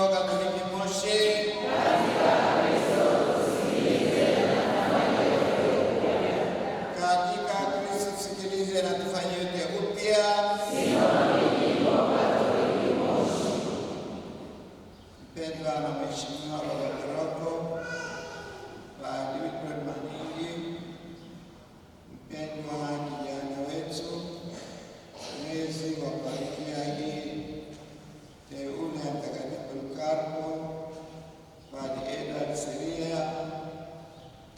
Jimbo Katoliki Moshi. Katika Kristo tusikilize na tufanye yote upya. Mpendwa na mheshimiwa Baba Paroko, Padre Wilfred Maningi, mpendwa kijana wetu, mlezi wa parokia hii teule ya Mtakatifu Polikarpo, Padre Edward Seria,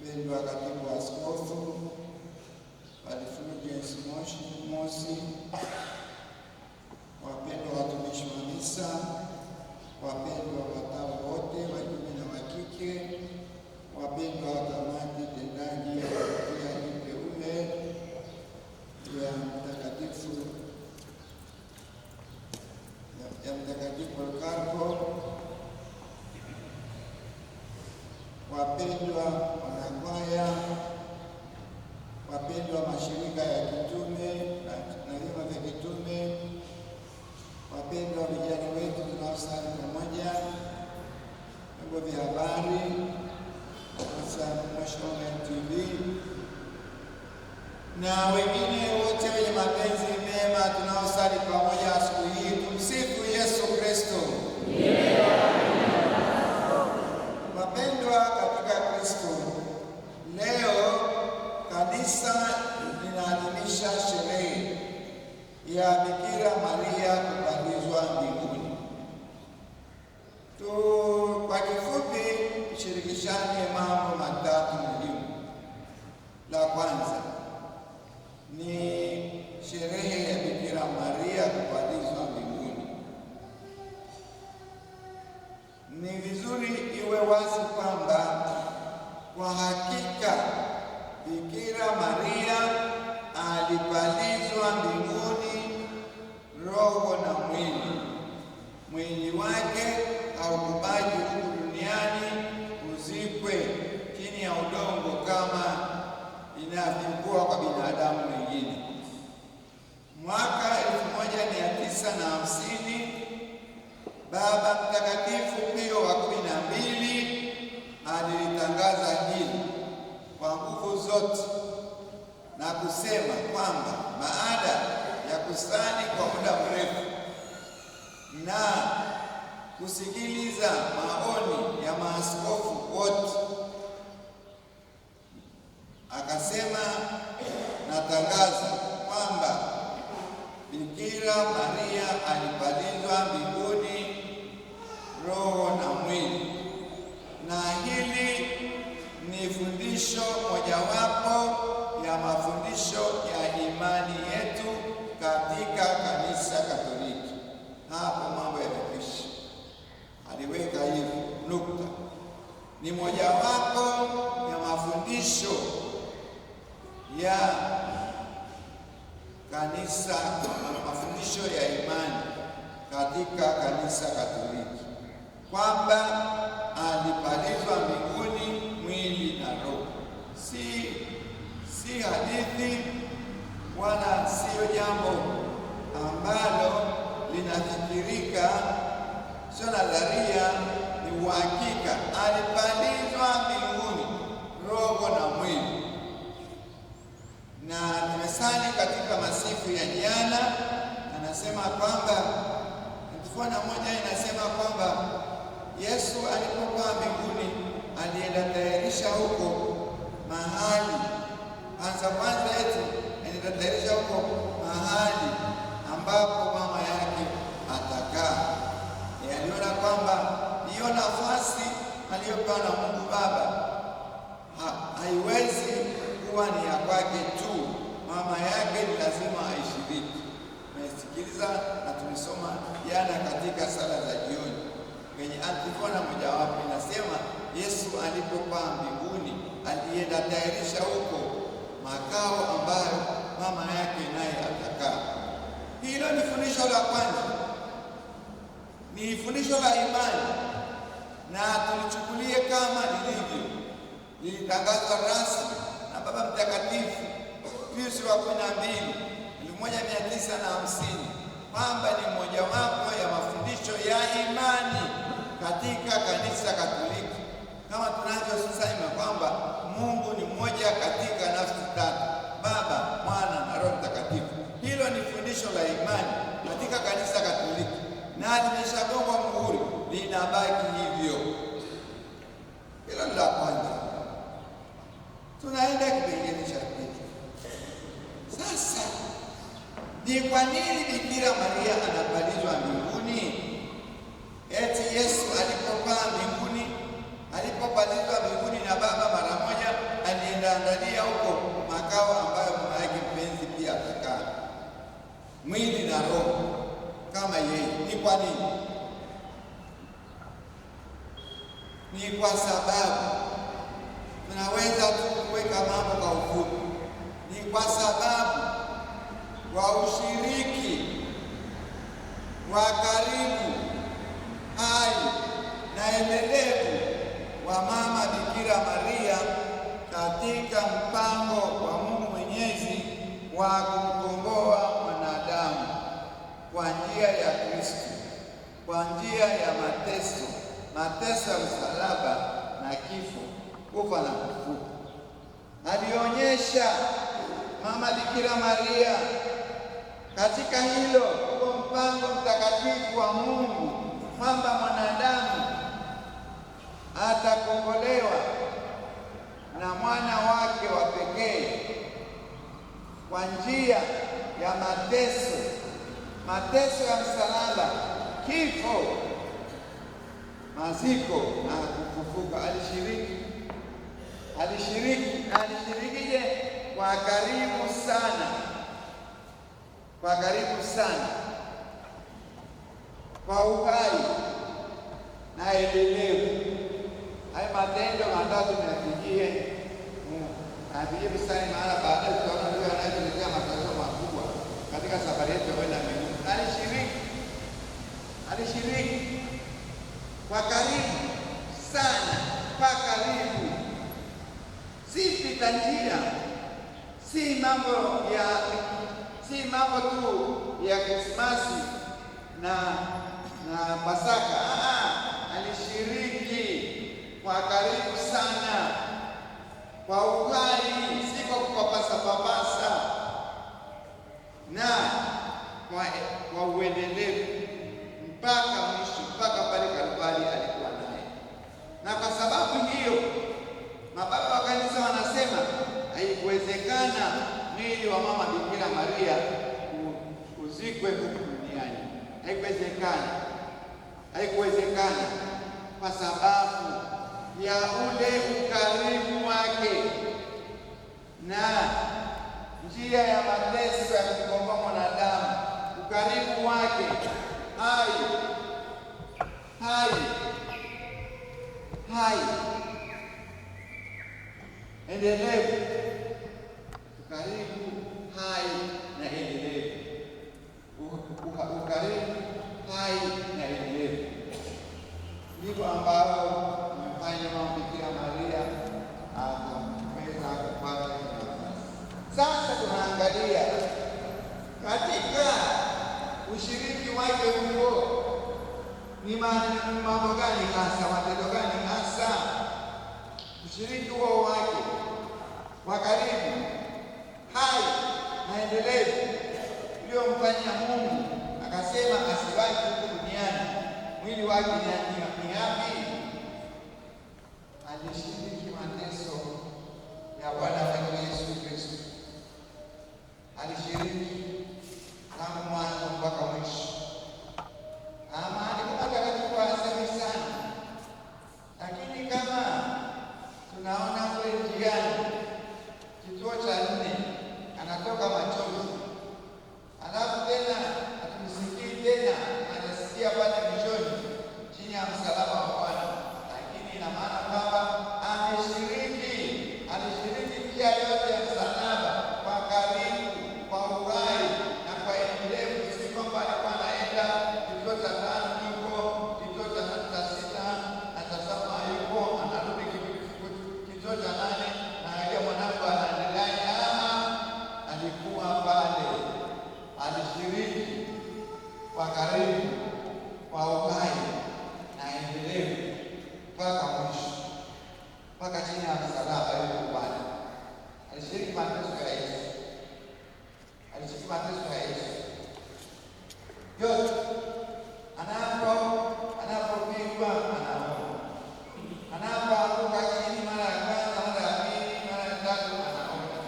mpendwa katibu wa askofu, Padre Fulgence Mosi, wapendwa watumishi wa misa, wapendwa watawa wote wa kiume na wa kike, wapendwa wakamati tendaji ya parokia hii teule ya Mtakatifu Polikarpo, wapendwa wanakwaya, wapendwa mashirika ya kitume na vyama vya kitume, wapendwa vijana wetu tunaosali pamoja, vyombo vya habari, hasa National TV na wengine wote wenye mapenzi mema tunaosali pamoja asubuhi hii. Tumsifu Yesu Kristo. Wapendwa katika Kristo, leo kanisa linaadhimisha sherehe ya Bikira Maria kupandizwa mbinguni. Kwa kifupi tushirikishane mambo matatu muhimu. La kwanza ni sherehe ya Bikira Maria kupandizwa mbinguni. Ni vizuri iwe wazi kwamba kwa hakika Bikira Maria alipandizwa mbinguni roho na mwili. Mwili wake haukubaki huku duniani uzikwe chini ya udongo kama inavyokuwa kwa binadamu wengine. Mwaka 1950 Baba Mtakatifu Pio wa 12 alilitangaza hili kwa nguvu zote na kusema kwamba baada ya kusali kwa muda mrefu na kusikiliza maoni ya maaskofu wote, akasema, natangaza kwamba Bikira Maria alipandizwa mbinguni roho na mwili, na hili ni fundisho mojawapo ya mafundisho ya imani yetu katika Kanisa Katoliki. Hapo mambo yamekwisha. Aliweka hivi nukta. Ni mojawapo ya mafundisho ya kanisa, mafundisho ya imani katika Kanisa Katoliki, kwamba alipandizwa mbinguni mwili na roho. Si hadithi wala sio jambo ambalo linafikirika, sio nadharia, ni uhakika. Alipandizwa mbinguni roho na mwili. Na tumesali katika masifu ya jana, anasema kwamba mfano moja inasema kwamba Yesu alipokuwa mbinguni alienda tayarisha huko mahali kwanza eti alienda tayarisha huko mahali ambapo mama yake atakaa. Aliona kwamba hiyo nafasi aliyopewa na Mungu Baba haiwezi kuwa ni ya kwake tu, mama yake ni lazima aishiriki. Tumesikiliza na tumesoma jana katika sala za jioni kwenye antifona mojawapo inasema Yesu alipokuwa mbinguni alienda tayarisha huko makao ambayo mama yake naye atakaa. Hilo ni fundisho la kwanza, ni fundisho la imani, na tulichukulie kama lilivyo. Lilitangazwa rasmi na Baba Mtakatifu Pius wa 12 1950 kwamba ni mojawapo ya mafundisho ya imani katika kanisa Katoliki, kama tunavyosema kwamba Mungu ni mmoja katika nafsi tatu, Baba, Mwana na Roho Mtakatifu. Hilo ni fundisho la imani katika kanisa Katoliki na limeshagongwa muhuri, linabaki hivyo. Hilo ni la kwanza. Tunaenda kipengele cha pili. Sasa ni kwa nini Bikira Maria anapalizwa mbinguni? Eti Yesu alipopaa mbinguni, alipopalizwa mbinguni na Baba mara moja, alienda andalia huko makao ambayo mama yake mpenzi pia atakaa, mwili na roho kama yeye. Ni kwa nini? Ni kwa sababu tunaweza tu kuweka mambo kwa ufupi. Ni kwa sababu wa ushiriki wa karibu, hai na endelevu wa Mama Bikira Maria katika mpango wa Mungu Mwenyezi wa kumkomboa mwanadamu kwa njia ya Kristo, kwa njia ya mateso ya msalaba na kifo, kufa na kufufuka. Alionyesha Mama Bikira Maria katika hilo kwa mpango mtakatifu wa Mungu kwamba mwanadamu atakombolewa na mwana wake wa pekee kwa njia ya mateso ya msalaba, kifo, maziko na kufufuka. Alishirikije? Kwa karibu sana, kwa uhai na endelevu. Haya matendo matatu tunayapigie mstari, maana baadaye tutaona ndio yanayoletea matatizo makubwa katika safari yetu ya kwenda mbinguni. Alishiriki kwa karibu sana, kwa karibu, si pita njia, si mambo tu ya Krismasi na Pasaka. Alishiriki kwa karibu sana, kwa uhai, si kwa kupapasa na kwa uendelevu mpaka mwisho, mpaka pale Kalvari alikuwa naye. Na kwa sababu hiyo mababa wa kanisa wanasema haikuwezekana mwili wa Mama Bikira Maria uzikwe huku duniani. Haikuwezekana kwa sababu ya ule ukarimu wake na njia ya mateso ya kukomboa mwanadamu, ukarimu wake hai endelevu, ukarimu hai na endelevu, ukarimu hai na endelevu, ndivyo ambao mfanya Mama Bikira Maria akaweza kupata nafasi. Sasa tunaangalia katika ushiriki wake huo ni mambo gani hasa, matendo gani hasa? Ushiriki huo wake wa karibu, hai na endelevu uliomfanya Mungu akasema asibaki huku duniani, mwili wake ni yapi? Alishiriki mateso ya Bwana wetu Yesu Kristo. Alishiriki tangu mwanzo mpaka mwisho. Maandiko matakatifu hayasemi sana, lakini kama tunaona kule njiani, kituo cha 4, anatoka machozi, alafu tena hatusikii tena, anasikia pale mwishoni chini ya msalaba wa Bwana. Lakini ina maana kwamba alishiriki pia yote ya msalaba kwa karibu, kwa uhai na kwa endelevu. Si kwamba alikuwa anaenda kituo cha 5 yuko, kituo cha 6 na cha 7 yuko, anarudi kituo cha 8 na ile mwanangu anaendelea. Alikuwa pale, alishiriki kwa karibu, kwa uhai na endelevu. akiwa anaomba. Anapoanguka chini mara ya kwanza, mara ya pili, mara ya tatu, anaomba.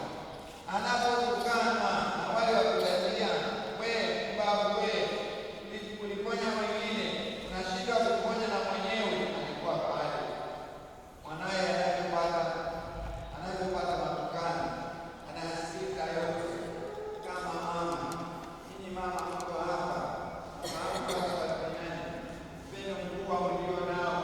Anapotukanwa na wale wakutalia, wewe babu, wewe uliponya wengine, unashindwa kuponya na mwenyewe, alikuwa pale. Mwanaye anavyopata matukano, anayasika yote kama mama. Ninyi mama mko hapa, mama hapa duniani, upendo mkubwa ulio nao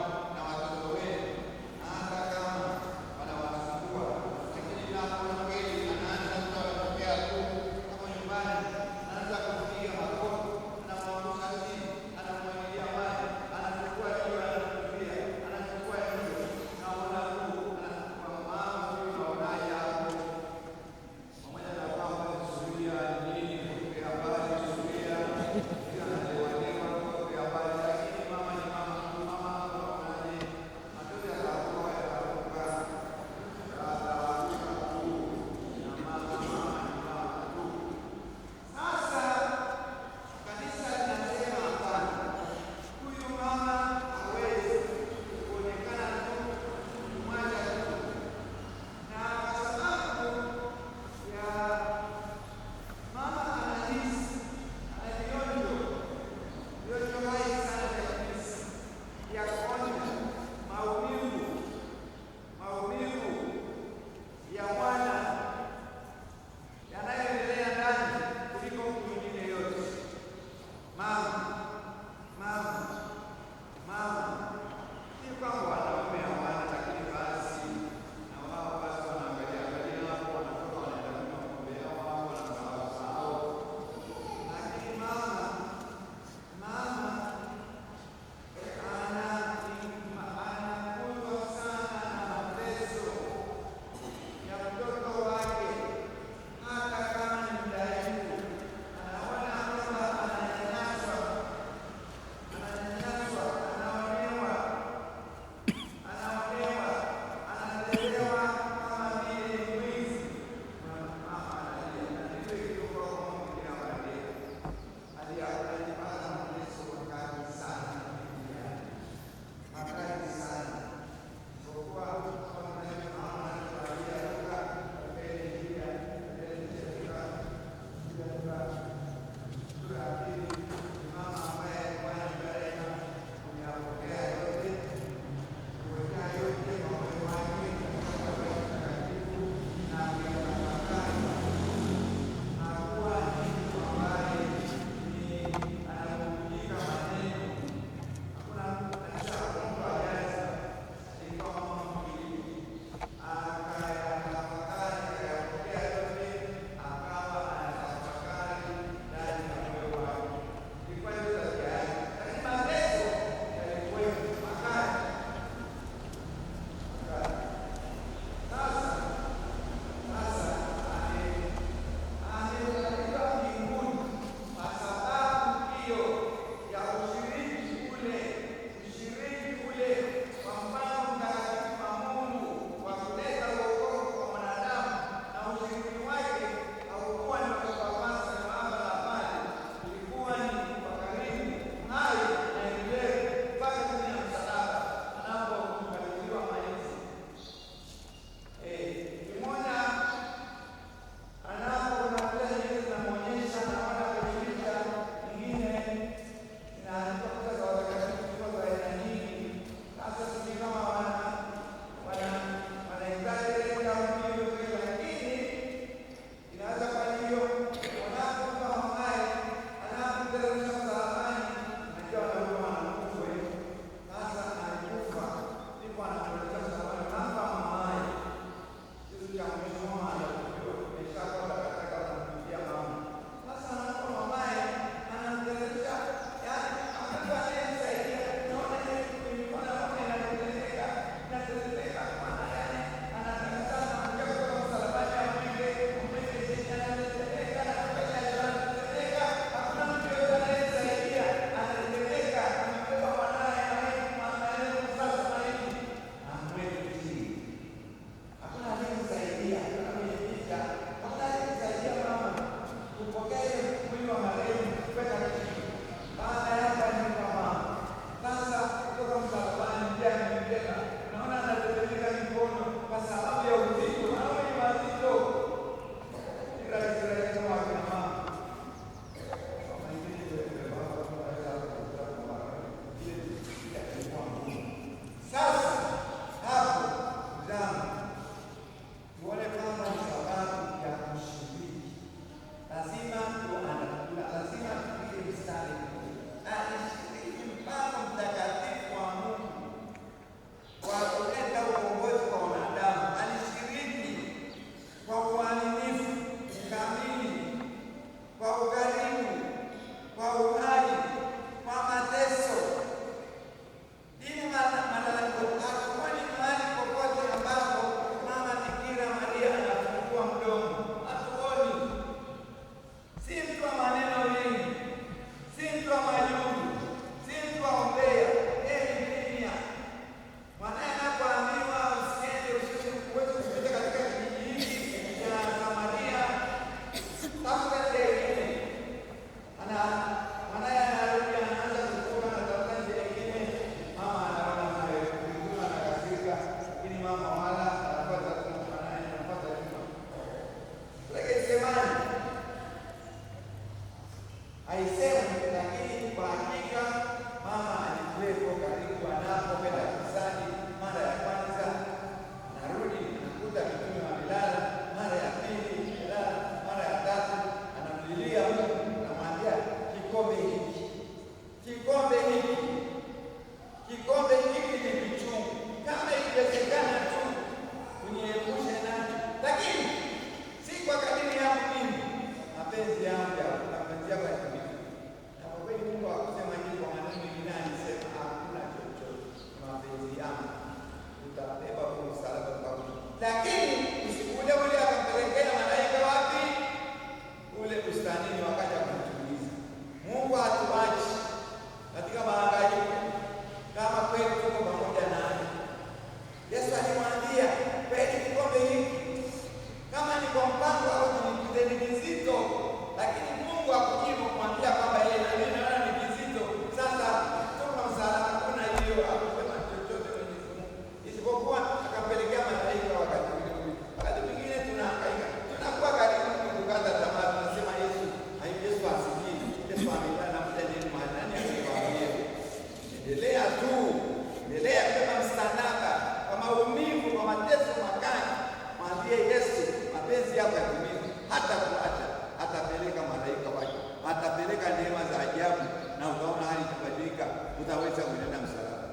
endelea kama msalaba, kwa maumivu, kwa mateso makali, mwambie Yesu mapenzi yako yatimizwe. Hata kuacha, atapeleka malaika wake, atapeleka neema za ajabu, na utaona hali itabadilika, utaweza kuenda msalaba.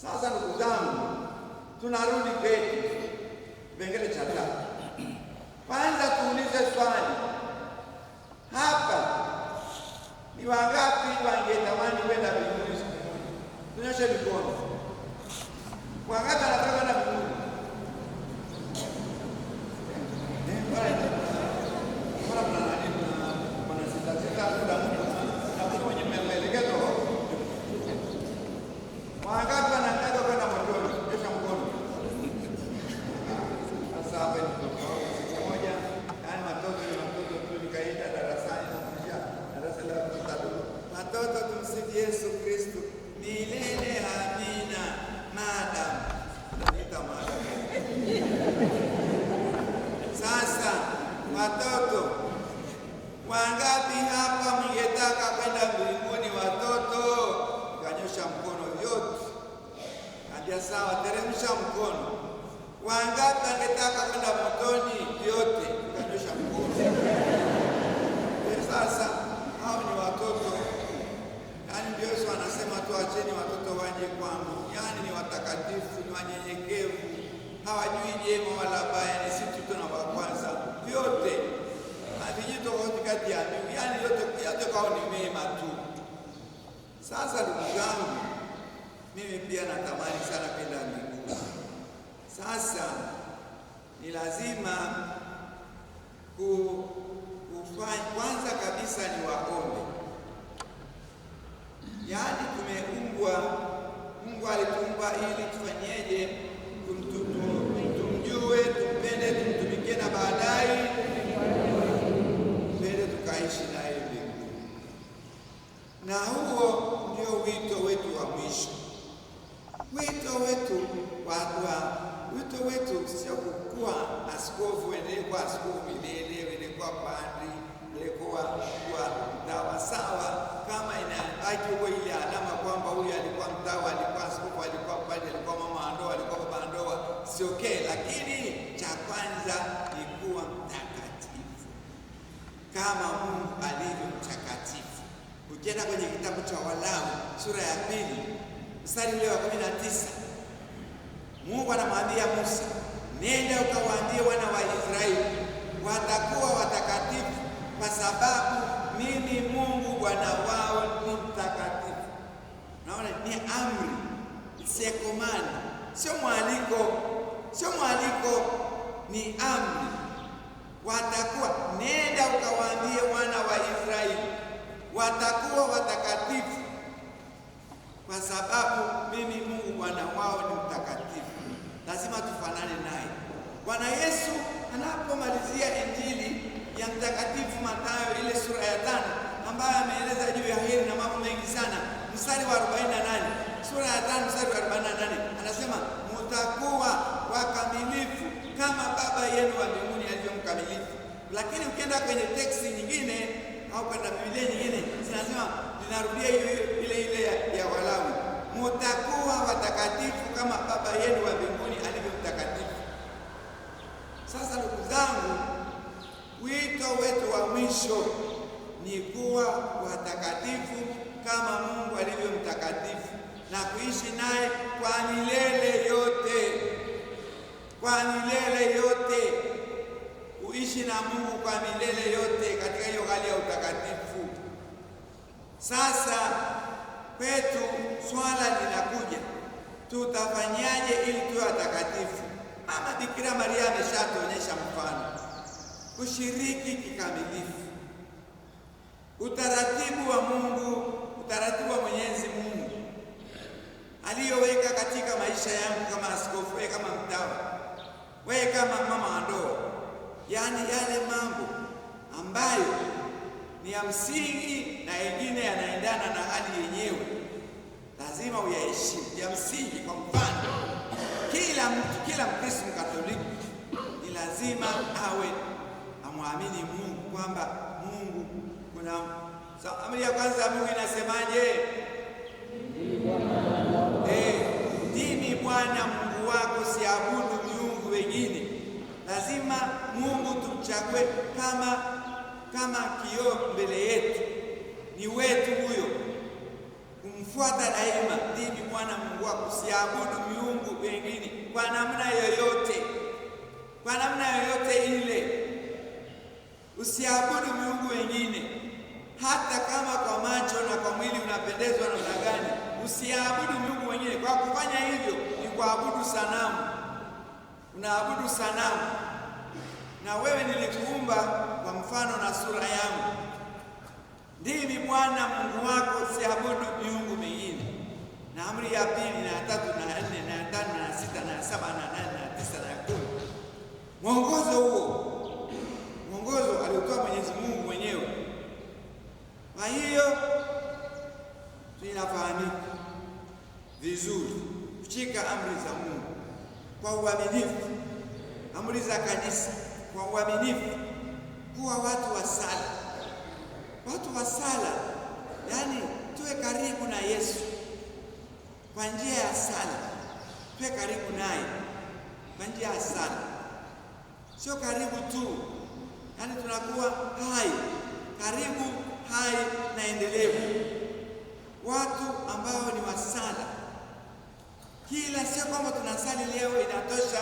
Sasa ndugu zangu, tunarudi kwetu kipengele cha 3. Kwanza tuulize swali hapa, ni wangapi wangetamani kwenda mbinguni siku moja? Tunyoshe mikono. Wangapi wanataka kwenda mbinguni? Wangapi wanataka kwenda motoni? Nyosha mkono. Sasa hapa ni siku moja, yaani watoto tu, nikaenda darasani na kufundisha darasa la watoto. Watoto, tumsifu Yesu Kristo milele amina. Madam, nita madam. Sasa watoto, wangapi hapa mngetaka kwenda mbinguni? Watoto, kanyosha mkono yote. Ndio sawa, teremsha mkono. Wangapi wangetaka kwenda motoni? Yote kanyosha mkono. Sasa hao ni watoto. Yaani ndio Yesu anasema tuacheni watoto waje kwangu. Yaani ni watakatifu, ni wanyenyekevu, hawajui jema wala baya, ni sisi tu na wa kwanza. Vyote havijito kati ya mimi, yaani yote kwao ni mema tu. Sasa ndugu zangu, mimi pia natamani sana kwenda mbinguni. Sasa ni lazima kufanya kwanza kabisa ni waombe. Yaani tumeumbwa, Mungu alituumba ili tufanyeje? Tumjue, tumpende, tumtumikie na baadaye mbele tukaishi naye mbinguni. Na huo ndio wito wetu wa mwisho. Wito wetu sio kuwa askofu, endelee kuwa askofu milele, endelee kuwa padri, endelee kuwa mtawa. Sawa, kama inabaki huo ile alama kwamba huyu alikuwa mtawa, alikuwa askofu, alikuwa padri, alikuwa mama ndoa, alikuwa baba ndoa, si okay. Lakini cha kwanza ni kuwa mtakatifu kama Mungu alivyo mtakatifu. Ukienda kwenye kitabu cha Walawi sura ya 2 mstari ule wa 19, Mungu anamwambia Musa, nenda ukawaambie wana wa Israeli watakuwa watakatifu kwa sababu mimi Mungu Bwana wao ni mtakatifu. Naona ni amri, si command, sio mwaliko, ni amri. Watakuwa, nenda ukawaambie wana wa Israeli watakuwa watakatifu kwa sababu mimi Mungu Bwana wao ni mtakatifu. Lazima tufanane naye. Bwana Yesu anapomalizia Injili ya Mtakatifu Mathayo ile sura ya 5 ambayo ameeleza juu ya heri na mambo mengi sana, mstari wa 48, sura ya 5 mstari wa 48 anasema mtakuwa wakamilifu kama Baba yenu wa mbinguni alivyo mkamilifu. Lakini ukienda kwenye teksti nyingine au kwenda Biblia nyingine zinasema, linarudia ile ya Walawi, mtakuwa watakatifu kama Baba yenu wa mbinguni alivyo mtakatifu. Sasa ndugu zangu, wito wetu wa mwisho ni kuwa watakatifu kama Mungu alivyo mtakatifu na kuishi naye kwa milele yote. Kwa milele yote, kuishi na Mungu kwa milele yote katika hiyo hali ya utakatifu. Sasa kwetu swala linakuja, tutafanyaje ili tuwe watakatifu? Mama Bikira Maria ameshatuonyesha mfano, kushiriki kikamilifu utaratibu wa Mungu, utaratibu wa Mwenyezi Mungu aliyoweka katika maisha yangu kama askofu, wewe kama mtawa, wewe kama mama ndoa. Yaani yale mambo ambayo ni ya msingi na mengine yanaendana na hali yenyewe, lazima uyaheshimu ya msingi. Kwa mfano, kila Mkristo Mkatoliki ni lazima awe amwamini Mungu, kwamba Mungu kuna amri ya kwanza ya Mungu inasemaje? tumchague kama kioo mbele yetu, ni wetu huyo, kumfuata daima. Ndimi Bwana Mungu wako, usiabudu miungu wengine kwa namna yoyote, kwa namna yoyote ile. Usiabudu miungu wengine, hata kama kwa macho na kwa mwili unapendezwa namna gani. Usiabudu miungu wengine. Kwa kufanya hivyo ni kuabudu sanamu, unaabudu sanamu. Na wewe nilikuumba kwa mfano na sura yangu. Ndimi Bwana Mungu wako, usiabudu miungu mingine. Na amri ya 2 na ya 3 na ya 4 na ya 5 na ya 6 na ya 7 na ya 8 na ya 9 na ya 10. Mwongozo huo, mwongozo aliotoa Mwenyezi Mungu mwenyewe. Kwa hiyo tunafahamika vizuri kushika amri za Mungu kwa uaminifu, amri za kanisa kwa uaminifu, kuwa watu wa sala. Watu wa sala, yani tuwe karibu na Yesu kwa njia ya sala. Tuwe karibu naye kwa njia ya sala, sio karibu tu, yani tunakuwa hai, karibu, hai na endelevu. Watu ambao ni wa sala. Kila sio kwamba tunasali leo inatosha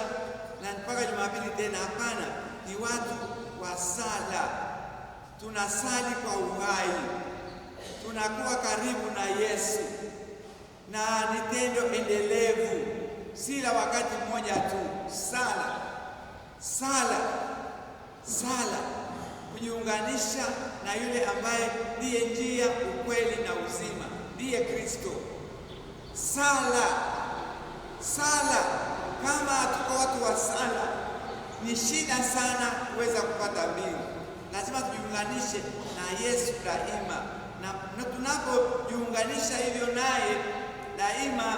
na mpaka Jumapili tena, hapana. Ni watu wa sala. Tunasali kwa uhai, tunakuwa karibu na Yesu, na ni tendo endelevu, si la wakati mmoja tu. Sala, sala, sala, kujiunganisha na yule ambaye ndiye njia, ukweli na uzima, ndiye Kristo. Sala, sala. Kama tuko watu wa sala, ni shida sana kuweza kupata mbingu. Lazima tujiunganishe na Yesu daima, na tunapojiunganisha hivyo naye daima,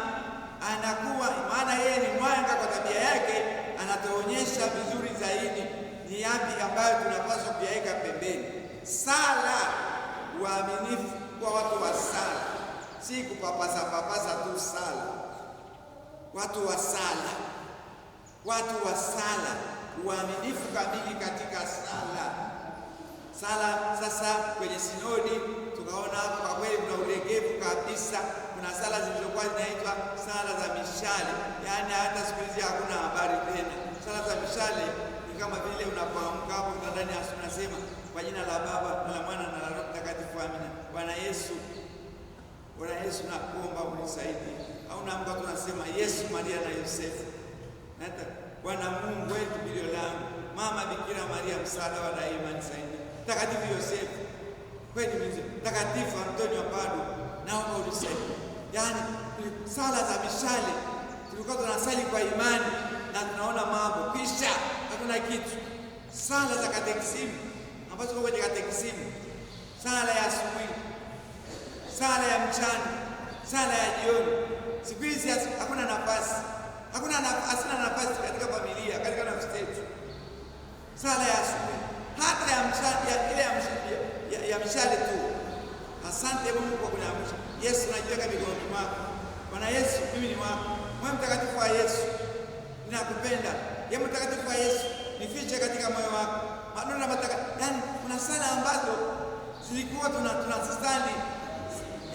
anakuwa, maana yeye ni mwanga kwa tabia yake, anatuonyesha vizuri zaidi ni yapi ambayo tunapaswa kuyaweka pembeni. Sala, uaminifu kwa watu wa sala, si kupapasa papasa tu sala. Watu wa sala, watu wa sala, uaminifu kamili katika sala. Sala sasa kwenye sinodi tukaona hapo kwa kweli kuna ulegevu kabisa. Kuna sala zilizokuwa zinaitwa sala za mishale, yaani hata siku hizi hakuna habari tena. Sala za mishale ni kama vile unapoamka hapo ndani ya asubuhi unasema kwa jina la Baba na la Mwana na la Roho Mtakatifu, amina. Bwana Yesu, Bwana Yesu nakuomba unisaidie. Au naamka tunasema Yesu, Maria na Yosefu, na hata Bwana Mungu wetu, bilio langu, Mama Bikira Maria, msaada wa daima, nisaidie. Mtakatifu Yosefu, kweli mzee, Mtakatifu Antonio Padua, naomba unisaidie. Yaani sala za mishale tulikuwa tunasali kwa imani na tunaona mambo, kisha hakuna kitu. Sala za katekisimu ambazo kwa kwenye katekisimu, sala ya asubuhi, sala ya mchana, sala ya jioni. Siku hizi hakuna nafasi, hasina nafasi katika familia, katika nafsi yetu. Sala ya asubuhi, hata ya mchana, ya mishale tu. Asante Mungu kwa kuniamsha. Yesu, najiweka mikononi mwako. Bwana Yesu, mimi ni wako. Moyo mtakatifu wa Yesu, ninakupenda. Yeye mtakatifu wa Yesu, nifiche katika moyo wako. Madonna matakatifu. Yaani kuna sala ambazo zilikuwa tunasali,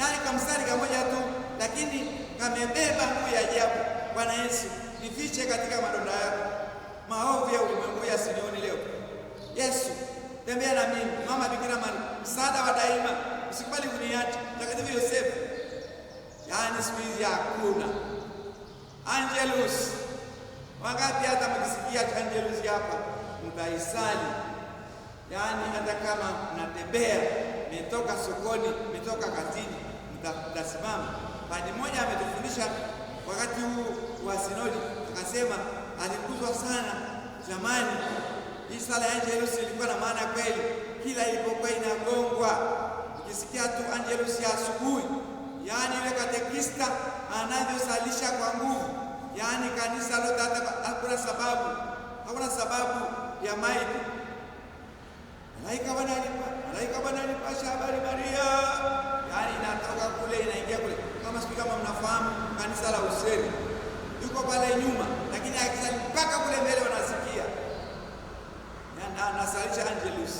yaani kamsali kamoja tu, lakini kamebeba nguvu ya ajabu. Bwana Yesu, nifiche katika madonda yako. Maovu ya ulimwengu yasinione leo. Yesu, tembea na mimi. Mama Bikira Maria, msaada wa daima, usikubali kuniacha. Mtakatifu Yosefu, yaani siku hizi hakuna Angelus. Wangapi hata mkisikia Angelus hapa mtaisali, yaani hata kama mnatembea, mmetoka sokoni, mmetoka kazini, mtasimama. Bali mmoja ametufundisha wakati huu wa sinodi, akasema alikuzwa sana zamani. Hii sala ya Angelus ilikuwa na maana kweli. Kila ilipokuwa inagongwa, ukisikia tu Angelus ya asubuhi, yaani yule katekista anavyosalisha kwa nguvu, yaani kanisa lote, hata hakuna sababu ya maiki. Malaika Bwana alipasha habari Maria, yaani inatoka kule inaingia kule. Kama mnafahamu kanisa la Useri yuko pale nyuma, lakini akisali mpaka kule mbele wanasikia. Yaani anasalisha Angelus.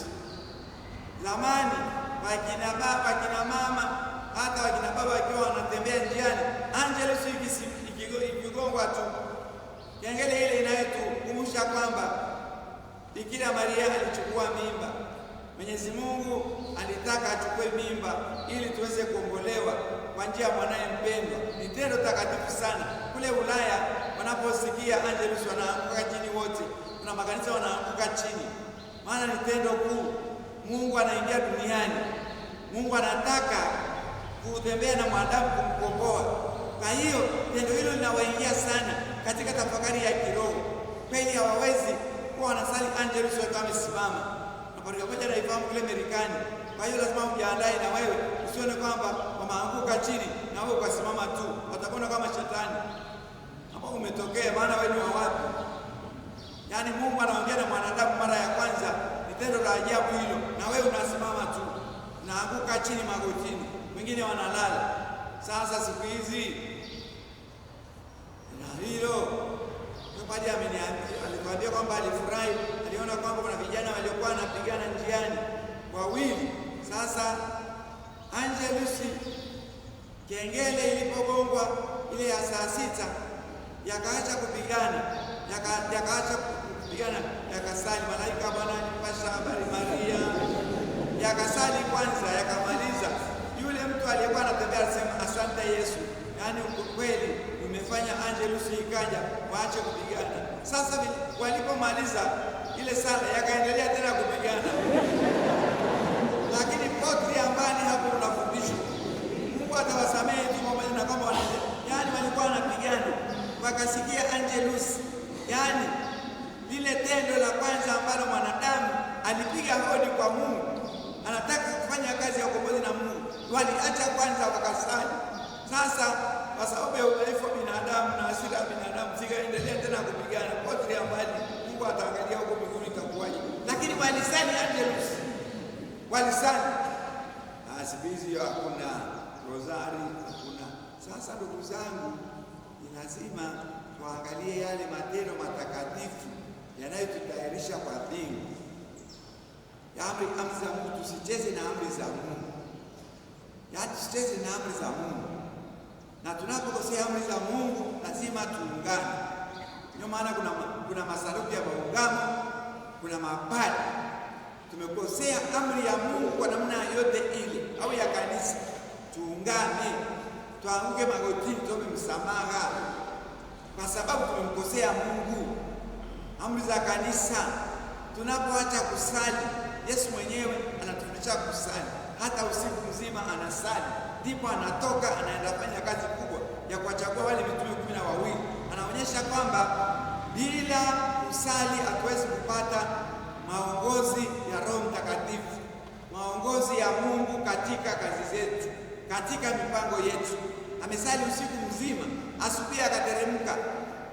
Zamani wakina baba, wakina mama, hata wakina baba wakiwa wanatembea njiani, Angelus ikigongwa tu, kengele ile inayotukumbusha kwamba Bikira Maria alichukua mimba. Mwenyezi Mungu alitaka achukue mimba ili tuweze kuombolewa kwa njia ya mwanaye mpendwa. Ni tendo takatifu sana. Kule Ulaya wanaposikia Angelus wanaanguka chini wote, kuna makanisa wanaanguka chini, maana ni tendo kuu. Mungu anaingia duniani, Mungu anataka kutembea na mwanadamu, kumkomboa. Kwa hiyo tendo hilo linawaingia sana katika tafakari ya kiroho. Kweli hawawezi kuwa wanasali Angelus wakiwa wamesimama, na pamoja moja na ifahamu kule Marekani. Kwa hiyo lazima ujiandae na wewe, usione kwamba wameanguka chini na wewe ukasimama tu, watakuona kama shetani hapo umetokea, maana wewe ni wa wapi? Yaani Mungu anaongea na mwanadamu mara ya kwanza, ni tendo la ajabu hilo, na wewe unasimama tu, unaanguka chini magotini, wengine wanalala. Sasa siku hizi na hilo Padre alituambia kwamba alifurahi, aliona kwamba kuna vijana waliokuwa wanapigana njiani wawili. Sasa Angelus, kengele ilipogongwa ile ya saa 6, yakaacha kupigana, yakasali malaika Bwana nipasha habari Maria, yakasali kwanza, yakamaliza. Yule mtu aliyekuwa anatembea alisema asante Yesu, yaani kweli umefanya Angelus ikaja, waache kupigana. Sasa walipomaliza ile sala, yakaendelea tena kupigana. Lakini potri ambani hapo unafundishwa Mungu atawasamehe tu, pamoja na kwamba yaani walikuwa wanapigana, wakasikia Angelus, yaani lile tendo la kwanza ambalo mwanadamu alipiga hodi kwa Mungu, anataka kufanya kazi ya ukombozi na Mungu, waliacha kwanza wakasali. Sasa kwa sababu ya udhaifu wa binadamu na hasira ya binadamu, zikaendelea tena kupigana. Potri ambani Mungu ataangalia huko mbinguni itakuwaje, lakini walisali Angelus, walisali. Siku hizi hakuna rozari, hakuna. Sasa ndugu zangu, ni lazima tuangalie yale matendo matakatifu yanayotutayarisha kwa mbingu. Amri za Mungu, tusicheze na amri za Mungu, yaani tusicheze na amri za Mungu, na tunapokosea amri za Mungu lazima tuungane. Ndio maana kuna masarufi ya maungamo, kuna mapadi. Tumekosea amri ya Mungu kwa namna yote ile, au ya kanisa, tuungane, tuanguke magotini, tuombe msamaha kwa sababu tumemkosea Mungu. Amri za kanisa, tunapoacha kusali, Yesu mwenyewe anatufundisha kusali, hata usiku mzima anasali, ndipo anatoka anaenda fanya kazi kubwa ya kuwachagua wale mitume 12. Anaonyesha kwamba bila kusali hatuwezi kupata maongozi ya Roho Mtakatifu, maongozi ya Mungu katika kazi zetu, katika mipango yetu. Amesali usiku mzima, asubuhi akateremka,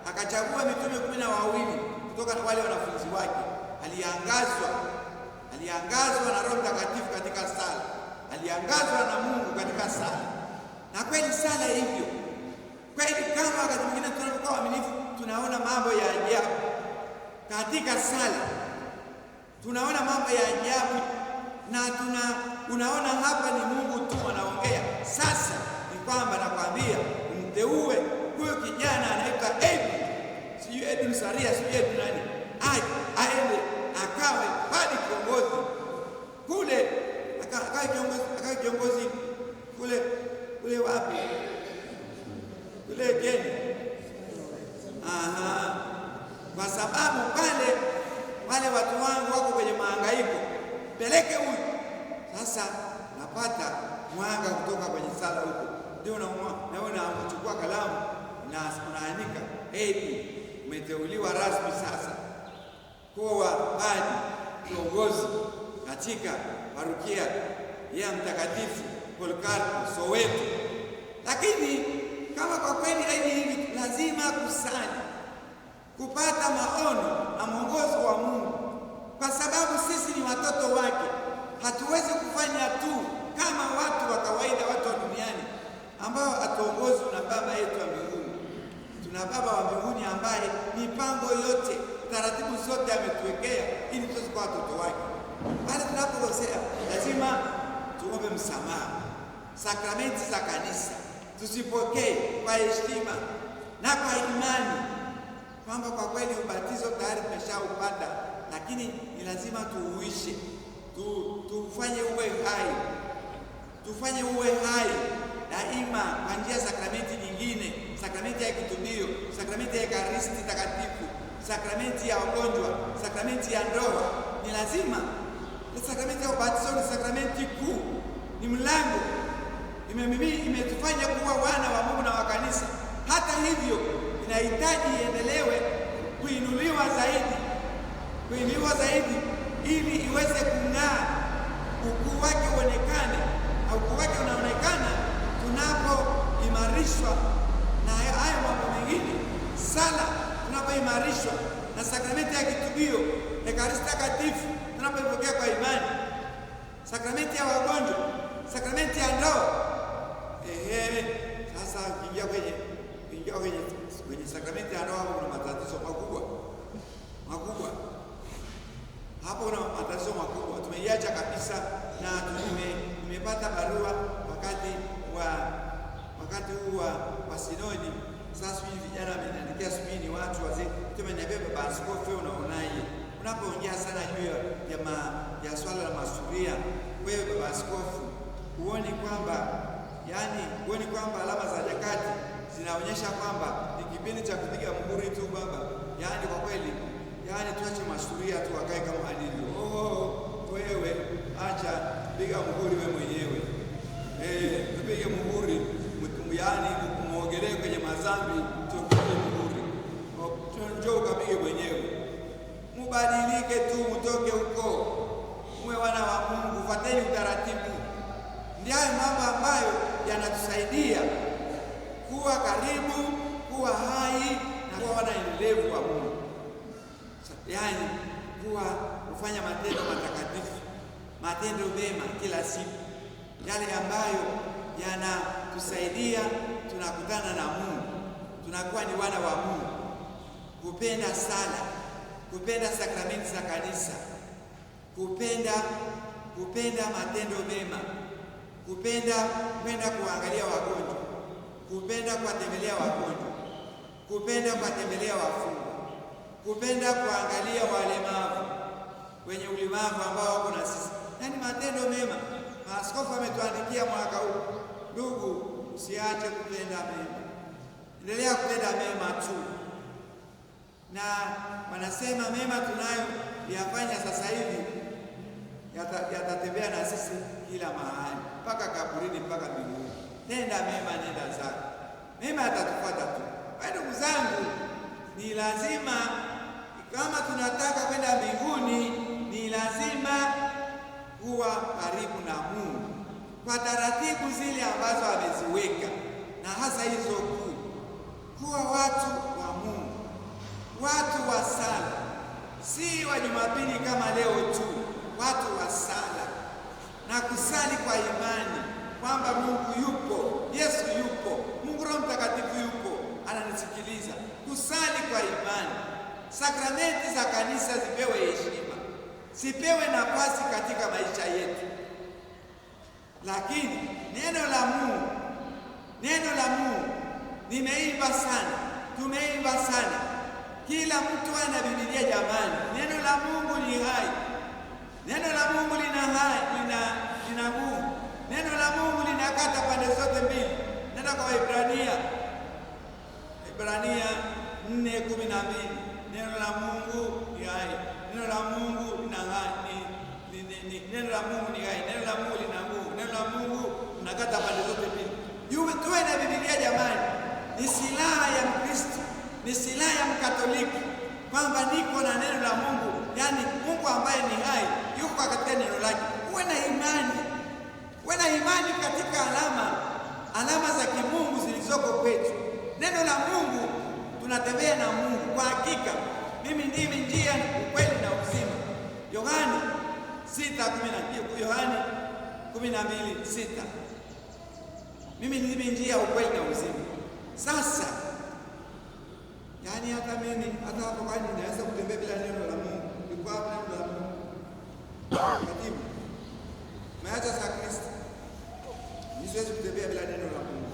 akachagua mitume 12 kutoka wale wanafunzi wake. Aliangazwa na Roho Mtakatifu katika sala, aliangazwa na Mungu katika sala. Na kweli sala hivyo, kweli kama wakati mwingine tunapokuwa waaminifu, tunaona mambo ya ajabu katika sala, tunaona mambo ya ajabu, na unaona hapa ni Mungu tu anaongea. Sasa ni kwamba nakwambia, mteue huyo kijana anaitwa Edwin Saria, sijui nani, aende akawe hadi kiongozi kule, akawe kiongozi kule wapi? Kule Kenya. Kwa sababu wale watu wangu wako kwenye mahangaiko, peleke huyu. Sasa napata mwanga kutoka kwenye sala huko, ndio unachukua kalamu na unaandika, umeteuliwa rasmi sasa kuwa padi kiongozi katika parokia ya Mtakatifu Polycarp Soweto. Lakini kama kwa kweli hivi, lazima kusali, kupata maono na mwongozo wa Mungu, kwa sababu sisi ni watoto wake. Hatuwezi kufanya tu kama watu wa kawaida, watu wa duniani ambao hatuongozwi na Baba yetu wa mbinguni. Tuna Baba wa mbinguni ambaye mipango yote taratibu zote ametuwekea ili tuweze kuwa watoto wake. Bali tunapokosea lazima tuombe msamaha. Sakramenti za kanisa tusipokee kwa heshima na kwa imani kwamba kwa kweli ubatizo tayari tumeshaupata, lakini ni lazima tuuishe, tufanye uwe hai, tufanye uwe hai daima kwa njia ya sakramenti nyingine, sakramenti ya kitubio, sakramenti ya Ekaristi Takatifu, sakramenti ya ugonjwa, sakramenti ya ndoa. Ni lazima sakramenti ya ubatizo ni sakramenti kuu, ni mlango, imetufanya kuwa wana wa Mungu na wa kanisa. Hata hivyo inahitaji iendelewe kuinuliwa zaidi ili iweze kung'aa, ukuu wake uonekane, na ukuu wake unaonekana tunapoimarishwa na hayo mambo mengine. Sala tunapoimarishwa na sakramenti ya kitubio, Ekaristi Takatifu tunapoipokea kwa imani, sakramenti ya wagonjwa, sakramenti ya ndoa. Sasa ukiingia kwenye sakramenti ya ndoa, hapo kuna matatizo makubwa. Hapo kuna matatizo makubwa, tumeiacha kabisa. Na tumepata barua wakati huu wa sinodi. Sasa hivi vijana wameniandikia, sijui ni watu wazee, tumeniambia baba askofu, unaonaje unapoongea sana juu ya swala la masuria? Wewe baba askofu, huoni kwamba alama za nyakati zinaonyesha kwamba ni kipindi cha kupiga muhuri tu baba? Kwa kweli, tuache masuria tu wakae kama alivyo. Wewe acha piga muhuri wewe mwenyewe, tupige muhuri, muogelee kwenye mazambi, tupige muhuri, njoo ukapige mwenyewe. Mubadilike tu, mtoke huko, muwe wana wa Mungu, fuateni utaratibu. Ndio hayo mambo ambayo yanatusaidia kuwa karibu, kuwa hai na kuwa wana endelevu wa Mungu. Kufanya matendo matakatifu, matendo mema kila siku, yale ambayo yanatusaidia tunakutana na Mungu, tunakuwa ni wana wa Mungu. Kupenda sala, kupenda sakramenti za kanisa, kupenda matendo mema, kupenda kwenda kuangalia wagonjwa, kupenda kuwatembelea wagonjwa, kupenda kuwatembelea wafungwa, kupenda kuangalia walemavu, wenye ulemavu ambao wako na sisi. Matendo mema. Maaskofu ametuandikia mwaka huu, ndugu, usiache kutenda mema, endelea kutenda mema tu. Na wanasema mema tunayo yafanya sasa hivi yatatembea na sisi kila mahali, mpaka kaburini, mpaka mbinguni. Nenda mema, nenda zako, mema yatatufuata tu. Ndugu zangu, ni lazima, kama tunataka kwenda mbinguni, ni lazima kuwa karibu na Mungu kwa taratibu zile ambazo ameziweka, na hasa hizo kuu: kuwa watu wa Mungu, watu wa sala, si wa Jumapili kama leo tu, watu wa sala na kusali kwa imani kwamba Mungu yupo, Yesu yupo, Mungu Roho Mtakatifu yupo, ananisikiliza. Kusali kwa imani. Sakramenti za kanisa zipewe heshima, sipewe nafasi katika maisha yetu. Lakini neno la Mungu nimeimba sana, tumeimba sana. Kila mtu ana Biblia jamani. Neno la Mungu ni hai, neno la Mungu lina nguvu, neno la Mungu linakata pande zote mbili. Nenda kwa Ibrania 4:12. Neno la Mungu ni hai, neno la Mungu lina hai, neno la Mungu ni hai, neno la Mungu lina nguvu, neno la Mungu linakata pande zote mbili. Tuwe na Biblia jamani, ni silaha ya Mkristo, ni silaha ya Mkatoliki, kwamba niko na neno la Mungu, Mungu ambaye ni hai yuko katika neno lake. Uwe na imani katika alama za kimungu zilizoko kwetu. Neno la Mungu, tunatembea na Mungu kwa hakika. Mimi ndimi njia, ukweli na uzima. Yohana 12:6. Mimi ndimi njia, ukweli na uzima. Sasa Yaani hata mimi hata hapo kwani naweza kutembea bila neno la Mungu. Liko hapo neno la Mungu. Katibu. Meacha za Kristo. Siwezi kutembea bila neno la Mungu.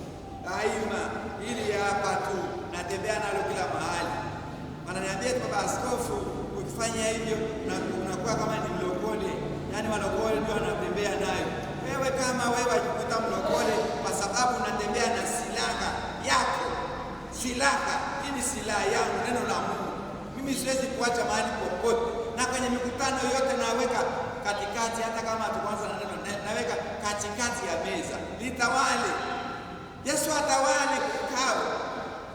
Daima ili hapa tu natembea nalo kila mahali. Wananiambia baba askofu, ukifanya hivyo na unakuwa kama ni mlokole. Yaani walokole ndio wanatembea nayo. Wewe kama wewe ukikuta mlokole kwa sababu unatembea na silaha yako. Silaha, hii ni silaha yangu, neno la Mungu. Mimi siwezi kuacha mahali popote. Na kwenye mikutano yote naweka katikati, hata kama hatukuanza na neno, naweka katikati ya meza. Litawale. Yesu atawale kikao.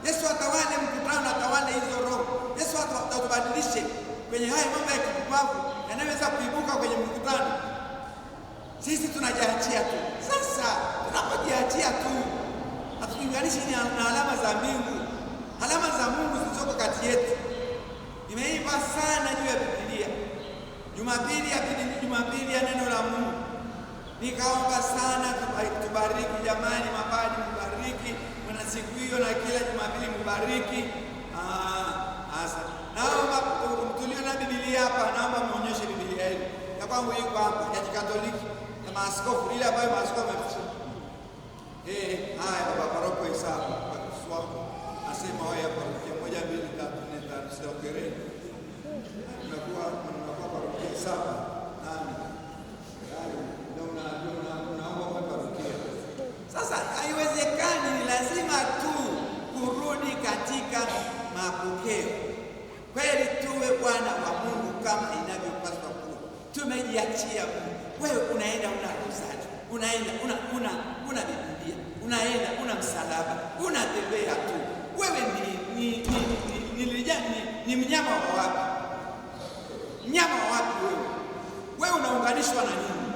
Yesu atawale mkutano, atawale hizo roho. Yesu atatubadilishe kwenye haya mambo ya kipumbavu yanaweza kuibuka kwenye mkutano. Sisi tunajiachia tu. Sasa tunapojiachia tu, hatujiunganishi na alama za mbingu, alama za Mungu zilizoko kati yetu. Nimeiba sana juu ya Biblia. Jumapili ya neno la Mungu. Nikaomba sana tubariki jamani, mabadi mbariki. Mwana siku hiyo na kila Jumapili mbariki. Asa. Naomba mtulio na Biblia hapa, naomba muonyeshe Biblia hii. Ya kwangu iko hapa, ya Kikatoliki, ya maaskofu, ile ambayo maaskofu wameficha. Haya baba paroko hesabu kwa Kiswahili. Asema wewe hapa parokia 1 2 3 4 5 6 ongereni. Unakuwa parokia hesabu. Sasa haiwezekani, ni lazima tu kurudi katika mapokeo. Kweli tuwe Bwana wa Mungu kama inavyopaswa kuwa. Tumejiachia Mungu. Wewe unaenda una rozari, unaenda una Biblia, unaenda una msalaba, unatembea tu. Wewe ni mnyama wa wapi? Mnyama wa wapi wewe? Wewe unaunganishwa na nini?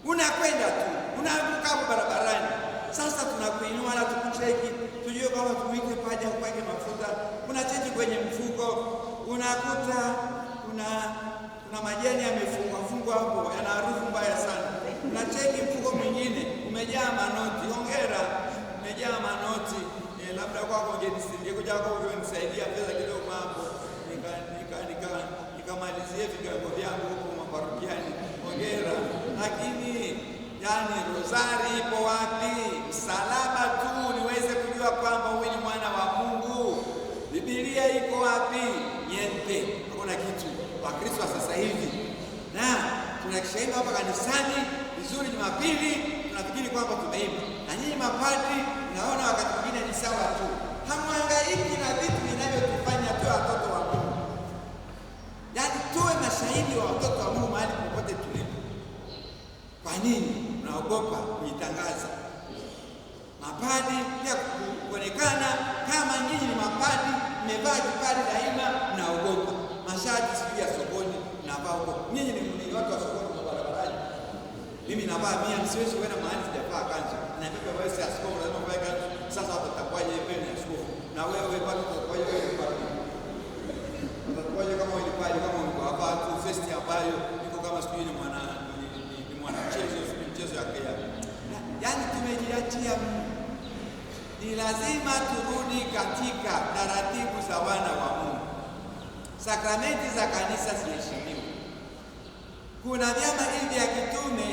Unakwenda tu, unaanguka hapo barabarani. Sasa tunakuinua na tukucheki, tujue kama tuwike paja upake mafuta. Unacheki kwenye mfuko, unakuta kuna majani yamefungwa hapo, yana harufu mbaya sana. Unacheki mfuko mwingine umejaa manoti. Hongera, umejaa manoti. Labda kwako ungekuja kwako ungenisaidia pesa kidogo hapo. Nikamalizie vigago vyangu huko maparokiani. Hongera. Lakini yani rozari ipo wapi? Msalaba tu niweze kujua kwamba wewe ni mwana wa Mungu. Biblia iko wapi? Niente. Hakuna kitu. Wakristo wa sasa hivi na tunakishaimba hapa kanisani vizuri Jumapili, tunafikiri kwamba tumeimba. Na nyinyi mapadri naona wakati mwingine ni sawa tu. Hamwangaiki na vitu vinavyotufanya tuwe watoto wa Mungu. Yaani tuwe mashahidi wa watoto wa Mungu mahali popote tulipo. Kwa nini mnaogopa kujitangaza? Mapadri pia kuonekana kama nyinyi ni mapadri, mmevaa kipari daima, mnaogopa. Mashati siku ya sokoni mnavaa huko. Nyinyi ni watu wa sokoni kwa barabarani. Mimi navaa mia, siwezi kwenda mahali sijavaa kanzu. Na mimi wewe si askofu, lazima uvae kanzu. Sasa utakuwaje wewe ni askofu? Na wewe bado utakuwaje wewe ni padri? Utakuwaje kama wewe ni padri, kama uko hapa tu festi ambayo iko kama siku ni mchezo ya Kenya. Yaani tumejiachia. Ni lazima turudi katika taratibu za wana wa Mungu. Sakramenti za kanisa ziheshimiwe. Kuna vyama hivi vya kitume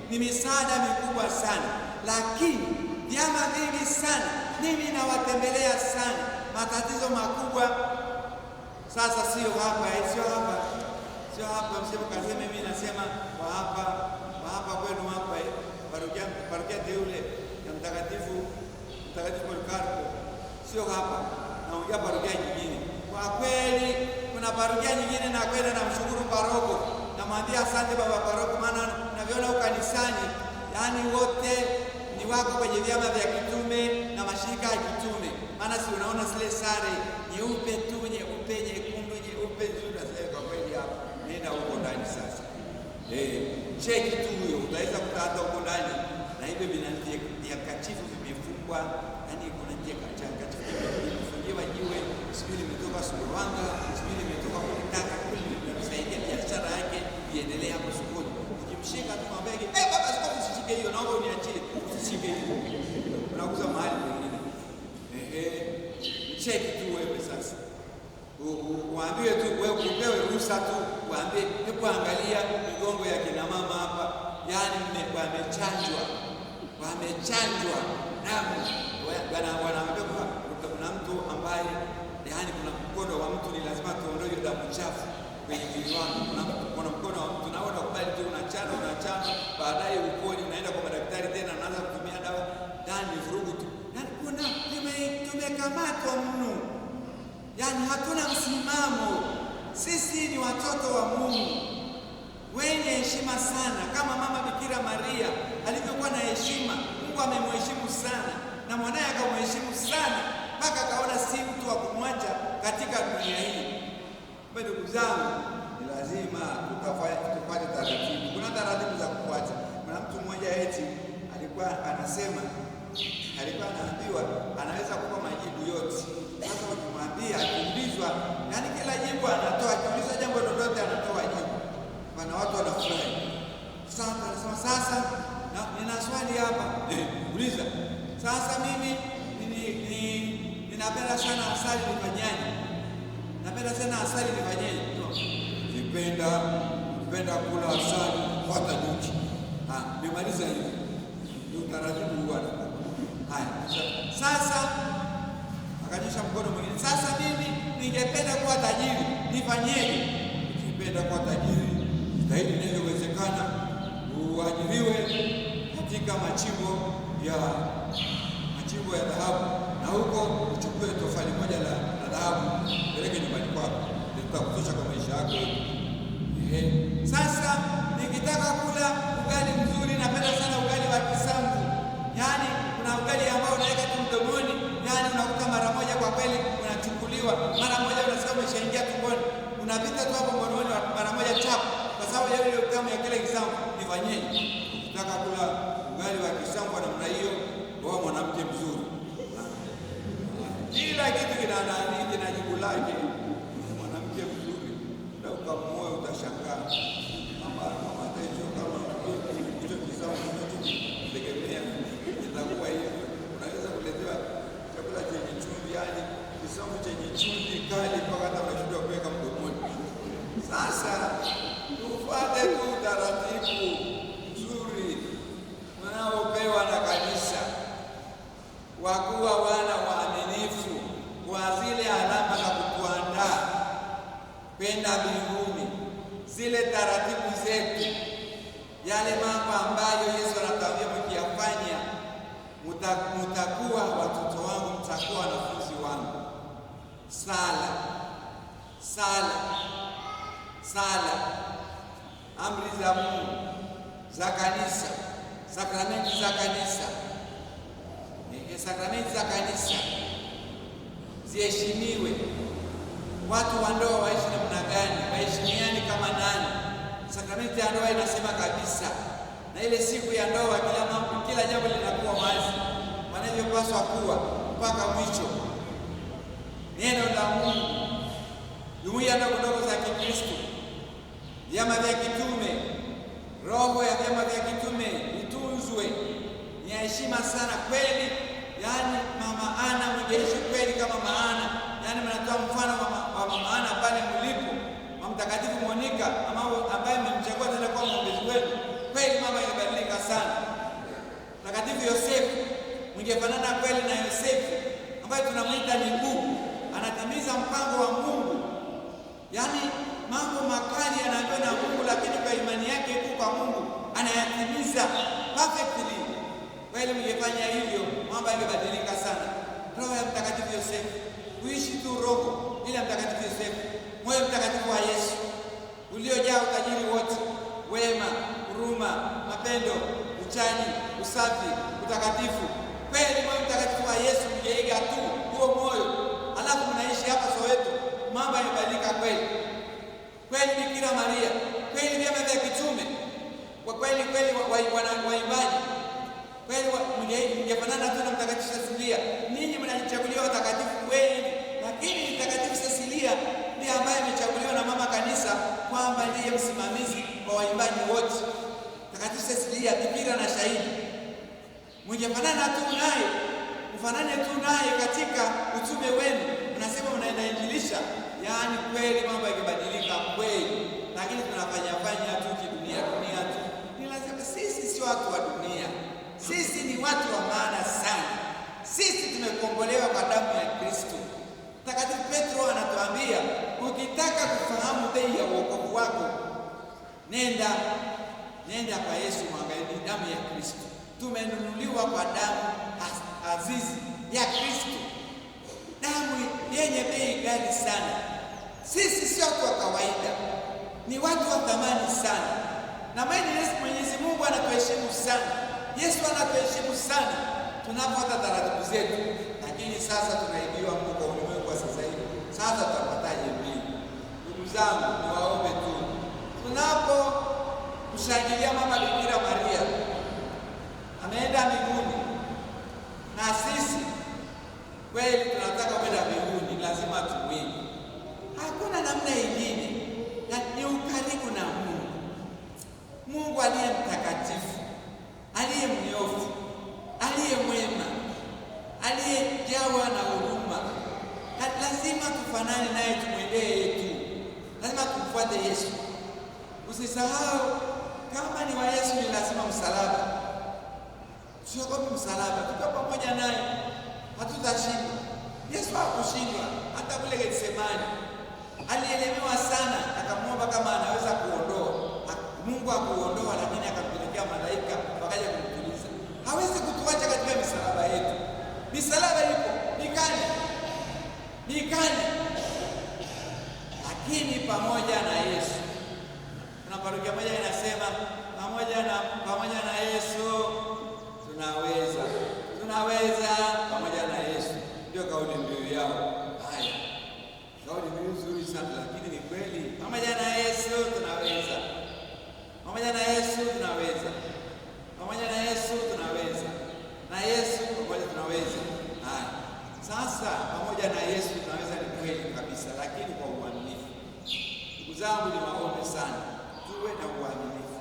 ni misaada mikubwa sana, lakini vyama vingi sana, mimi nawatembelea sana, matatizo makubwa. Sasa sio hapa, msemo kaseme, mimi nasema wa hapa kwenu hapa parokia teule ya Mtakatifu Polikarpo, sio hapa, naongea parokia nyingine. Kwa kweli kuna parokia nyingine na kwenda na mshukuru paroko, namwambia asante baba paroko, maana naviona ukanisani, yaani wote ni wako kwenye vyama vya kitume na mashirika ya kitume. Maana si unaona zile sare nyeupe tu, nyeupe, nyekundu, nyeupe nzuri. Nasema kwa kweli hapa nenda huko ndani sasa. Cheki tu huyo, utaweza kutata huko ndani na hivyo vya kachifu vimefungwa, yaani kuna njia kachifu vimefungiwa jiwe, sijui limetoka Sumbawanga, sijui limetoka Mtaka, kule linasaidia biashara yake iendelee hapo sokoni. Ukimshika tu mabegi, baba siko usishike hiyo, naomba uniachie, usishike hiyo. Unakuza mahali pengine. Cheki tu wewe sasa. Uambiwe tu wewe, upewe ruhusa tu, uambie hebu angalia migongo ya kina mama hapa, yaani wamechanjwa damu. Wanaambia kuna mtu ambaye, yaani kuna mkono wa mtu ni lazima tuondoe damu chafu kwenye mwili wangu. Kuna mkono wa mtu na wewe unakubali tu, unachana, baadaye uponi, unaenda kwa madaktari tena, unaanza kutumia dawa, ndani vurugu tu. Yaani kuna tumekamatwa mno. Yaani hatuna msimamo. Sisi ni watoto wa Mungu wenye heshima sana, kama mama Bikira Maria alivyokuwa na heshima. Mungu amemheshimu sana na mwanaye akamheshimu sana, mpaka akaona si mtu wa kumwacha katika dunia hii. Ndugu zangu, ni lazima tupate taratibu. Kuna taratibu za kufuata. Kuna mtu mmoja eti alikuwa anaambiwa anaweza kupa majibu yote. Sasa ukimwambia, akiulizwa, yaani kila jibu anatoa, akiulizwa jambo lolote anatoa jibu. Maana watu wanafurahi. Sasa anasema, sasa nina swali hapa. Uliza. Sasa mimi ninapenda sana asali, nifanyaje? Napenda sana asali, nifanyaje? Ukipenda kula asali, fuata nyuki. Nimaliza hivi. Ndio utaratibu bwana. Haya. Sasa akanyosha mkono mwingine. Sasa mimi ningependa kuwa tajiri, nifanyeje? Ukipenda kuwa tajiri, jitahidi inawezekana uajiriwe katika machimbo ya dhahabu, na huko uchukue tofali moja la dhahabu, peleke nyumbani kwako, litakutosha kwa maisha yako. Sasa nikitaka kula ugali mzuri, napenda sana ugali wa Kisamvu. Yaani kuna ugali ambao unaweka tu mdomoni, yaani unakuta mara moja kwa kweli unachukuliwa, mara moja unasikia umeshaingia tumboni, unapita tu hapo mdomoni mara moja chapu, kwa sababu ya ile utamu ya kile Kisamvu. Nifanyeje? Ukitaka kula ugali wa Kisamvu namna hiyo, wewe mwanamke mzuri, kila kitu kina jibu lake. Mwanamke mzuri na ukamuoe, utashangaa kama hicho Kisamvu tegemea itakuwa hivyo. Unaweza kuletewa chakula chenye chumvi, yaani Kisamvu chenye chumvi kali mpaka hata unashindwa kuweka mdomoni. Sasa tufuate tu taratibu nzuri wanaopewa na kanisa, wakuwa wana waaminifu kwa zile alama za kutuandaa kwenda mbinguni, zile taratibu zetu, yale mambo ambayo Yesu anatuambia mkiyafanya mtakuwa watoto wangu, mtakuwa wanafunzi wangu. Sala, amri za Mungu, za kanisa, sakramenti za kanisa ziheshimiwe. Watu wa ndoa waishi namna gani? Waheshimiane kama nani? Sakramenti ya ndoa inasema kabisa, na ile siku ya ndoa kila jambo linakuwa wazi wanavyopaswa kuwa mpaka mwisho. Neno la Mungu, jumuiya ndogo za Kikristo, vyama vya kitume, roho ya vyama vya kitume itunzwe. Ni heshima sana kweli. Yaani Mama Ana, mngeishi kweli kama Maana. Yaani mnatoa mfano wa Mama Ana pale mlipo, wa Mtakatifu Monika ambaye mmemchagua tena kwa mwombezi wenu. Kweli mama imebadilika sana. Mtakatifu Yosefu, mngefanana kweli na Yosefu ambaye tunamwita ni Mungu, anatimiza mpango wa Mungu. Yaani mambo makali yanaambiwa na Mungu, lakini kwa imani yake kwa Mungu anayatimiza perfectly. Kweli mngefanya hivyo, mambo yangebadilika sana. Roho ya Mtakatifu Yosefu, kuishi tu roho ile Mtakatifu Yosefu, moyo mtakatifu wa Yesu uliojaa utajiri wote, wema, huruma, mapendo, uchaji, usafi, utakatifu. Kweli moyo mtakatifu wa Yesu mngeiga tu huo moyo, alafu mnaishi hapa Soweto, mambo yamebadilika kweli. Kweli Bikira Maria, kweli vyama vya kitume, kwa kweli waimbaji, kweli mngefanana tu na Mtakatifu Cecilia. Ninyi mnajichagulia watakatifu wengi, lakini Mtakatifu Cecilia ndiye ambaye amechaguliwa na mama kanisa kwamba ndiye msimamizi wa waimbaji wote. Mtakatifu Cecilia, bikira na shahidi. Mngefanana tu naye, mfanane tu naye katika utume wenu. Mnasema mnaenda injilisha, ya kweli mambo yakibadilika kweli, lakini tunafanya tu kidunia tu. Ni lazima sisi sio watu wa dunia. Sisi ni watu wa maana sana. Sisi tumekombolewa kwa damu ya Kristo. Mtakatifu Petro anatuambia, ukitaka kufahamu bei ya wokovu wako, nenda kwa Yesu, mwangalie damu ya Kristo. Tumenunuliwa kwa damu azizi ya Kristo, damu yenye bei ghali sana. Sisi sio watu wa kawaida, ni watu wa thamani sana, na Mwenyezi Mungu anatuheshimu sana, Yesu anatuheshimu sana tunapofuata taratibu zetu. Lakini sasa tunaibiwa Mungu kwa ulimwengu wa sasa hivi. Sasa tutapataje mbingu? Ndugu zangu, niwaombe tu, tunapomshangilia Mama Bikira Maria ameenda mbinguni, na sisi kweli tunataka kwenda mbinguni, lazima tumwige. Hakuna namna ingine, na ni ukaribu na Mungu aliye mtakatifu, aliye mnyofu, aliye mwema, aliyejawa na huruma. Lazima tufanane naye, tumwendee tu, lazima tumfuate Yesu. Usisahau, kama ni wa Yesu ni lazima msalaba. Tusiogope msalaba, tuko pamoja naye, hatutashinda. Yesu hakushindwa hata kule Getsemani, alielemewa sana, akamwomba kama anaweza kuondoa. Mungu hakuondoa, lakini akampelekea malaika wakaja kumtuliza. Hawezi kutuacha katika misalaba yetu. Misalaba ipo nikani, lakini pamoja na Yesu. Kuna parokia moja inasema pamoja na Yesu tunaweza pamoja na Yesu. Ndio kauli mbiu yao. Haya, kauli mbiu nzuri sana, lakini ni kweli. Pamoja na Yesu tunaweza, pamoja na Yesu tunaweza, pamoja na Yesu tunaweza, na Yesu pamoja tunaweza. Haya, sasa pamoja na Yesu tunaweza ni kweli kabisa, lakini kwa uaminifu. Ndugu zangu, niwaombe sana tuwe na uaminifu.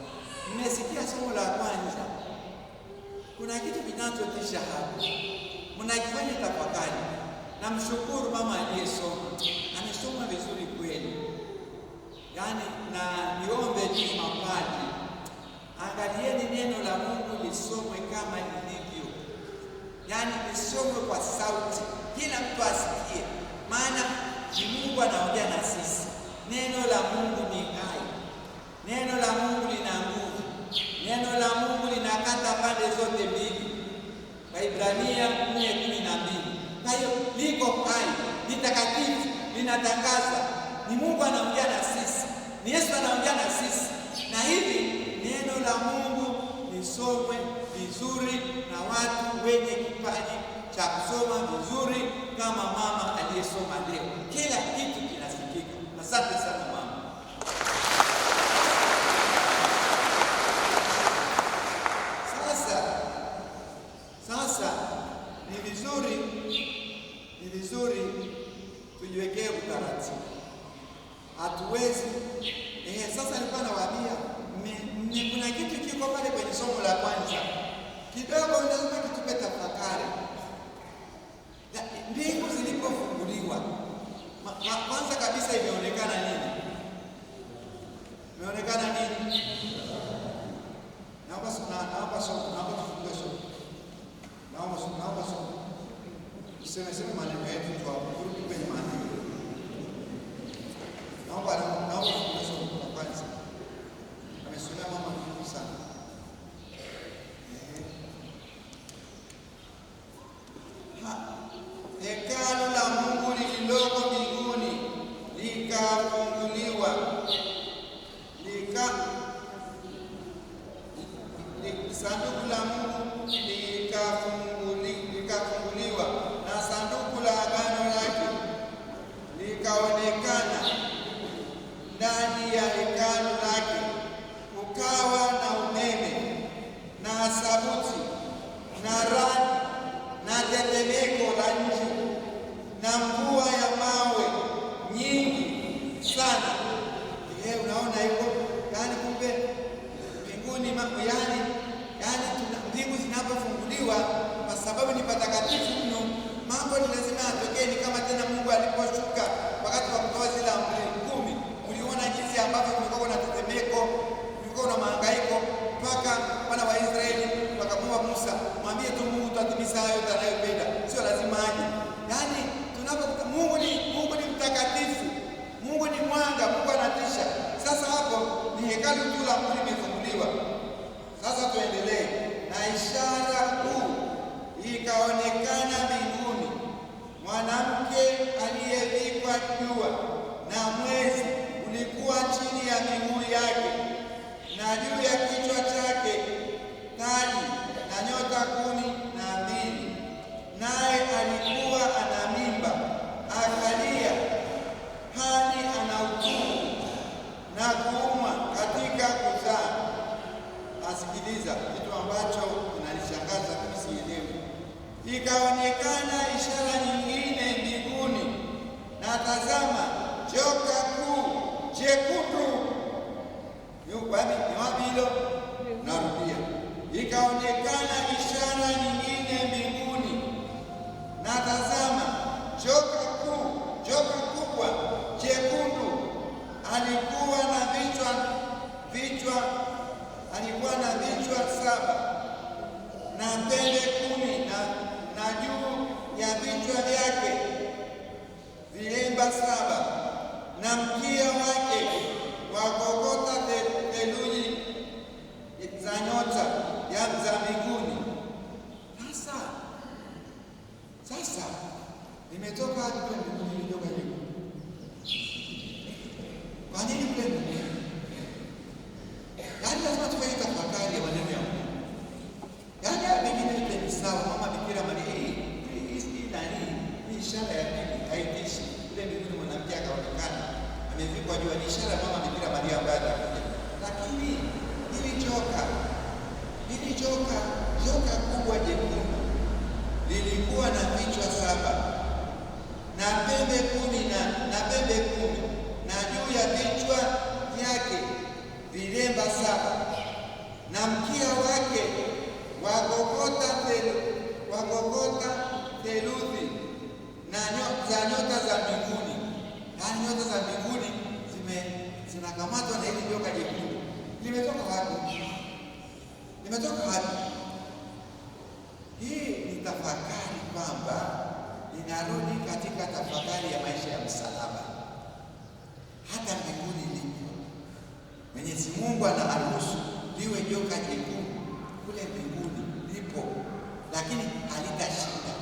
Mmesikia somo la kwanza, kuna kitu kinachotisha hapo, mnakifanya tafakari. Na mshukuru mama aliyesoma, amesoma vizuri kweli. Yaani, na niombe ni mapadri, angalieni neno la Mungu lisomwe kama lilivyo, yaani lisomwe kwa sauti, kila mtu asikie, maana ni Mungu anaongea na sisi. Neno la Mungu ni hai, neno la Mungu lina nguvu, neno la Mungu linakata pande zote mbili, Waibrania 4:12. Kwa hiyo liko hai, ni takatifu, linatangaza. Ni Mungu anaongea na sisi, ni Yesu anaongea na sisi, na hivi neno la Mungu lisomwe vizuri na watu wenye kipaji cha kusoma vizuri, kama mama aliyesoma leo. Kila kitu kinasikika. Asante sana mama. Sasa ni vizuri tujiwekee utaratibu. Hatuwezi sasa nilikuwa nawaambia kuna kitu kiko pale kwenye somo la kwanza kidogo, lazima kitupe tafakari. Mbingu zilipofunguliwa, kwanza kabisa imeonekana nini? Naomba somo. Sema maneno yetu kwa kurudi kwenye maandiko. Naomba somo la kwanza. Amesomea mama mkuu sana. Hekalu la Mungu lililoko mbinguni likafunguliwa, sanduku la Mungu likafunguliwa, na sanduku la agano lake likaonekana ndani ya hekalu lake. Kukawa na umeme na sauti na radi na tetemeko la nchi na mvua ya mawe nyingi sana. Unaona hivyo? Yaani kumbe mbinguni mbingu zinapofunguliwa, kwa sababu ni patakatifu mno, mambo ni lazima yatokee. Ni kama tena Mungu aliposhuka wakati wa kutoa zile amri, mahangaiko mpaka wana wa Israeli wakamwomba Musa, mwambie tu Mungu tutatimiza hayo tunayopenda, sio lazima aje. Yaani tunapokuta Mungu ni mtakatifu, Mungu ni mwanga, Mungu anatisha. Sasa hapo ni hekalu tu la Mungu limefunguliwa. Sasa tuendelee. Na ishara kuu ikaonekana mbinguni, mwanamke aliyevikwa jua na mwezi ulikuwa chini ya miguu yake, na juu ya kichwa chake taji na nyota 12. Naye alikuwa ana mimba, akalia hadi ana uchungu na kuumwa katika kuzaa. Asikiliza kitu ambacho kinanishangaza kusielewe. Ikaonekana ishara nyingine mbinguni, na tazama, joka kuu jekundu. Ni wapi hilo? Narudia. Ikaonekana ishara nyingine mbinguni, na tazama, joka kuu, joka kubwa jekundu, alikuwa na vichwa 7 na pembe 10, na juu ya vichwa vyake vilemba 7, na mkia wake wakokota theluji za nyota za mbinguni. Sasa nimetoka hadi kule mbinguni, nilitoka juu. Kwa nini kule mbinguni? Yaani lazima tufanye tafakari ya maneno ya Mungu. Yaani pengine ni sawa, mama Bikira Maria hii nani? Ni ishara ya nini? Haitishi. Kule mbinguni mwanamke akaonekana amevikwa jua, ni ishara ya mama Bikira Maria ambaye atakuja. Lakini hili joka kubwa jekundu lilikuwa na vichwa 7 na pembe 10 na juu ya vichwa vyake vilemba 7, na mkia wake wakokota theluthi za nyota za mbinguni. Yaani nyota za mbinguni zinakamatwa na hili joka jekundu. Limetoka wapi? Hii ni tafakari kwamba inarudi katika tafakari ya maisha ya msalaba. Hata mbinguni lipo. Mwenyezi Mungu anaruhusu liwe joka jekundu kule mbinguni lipo, lakini halitashinda.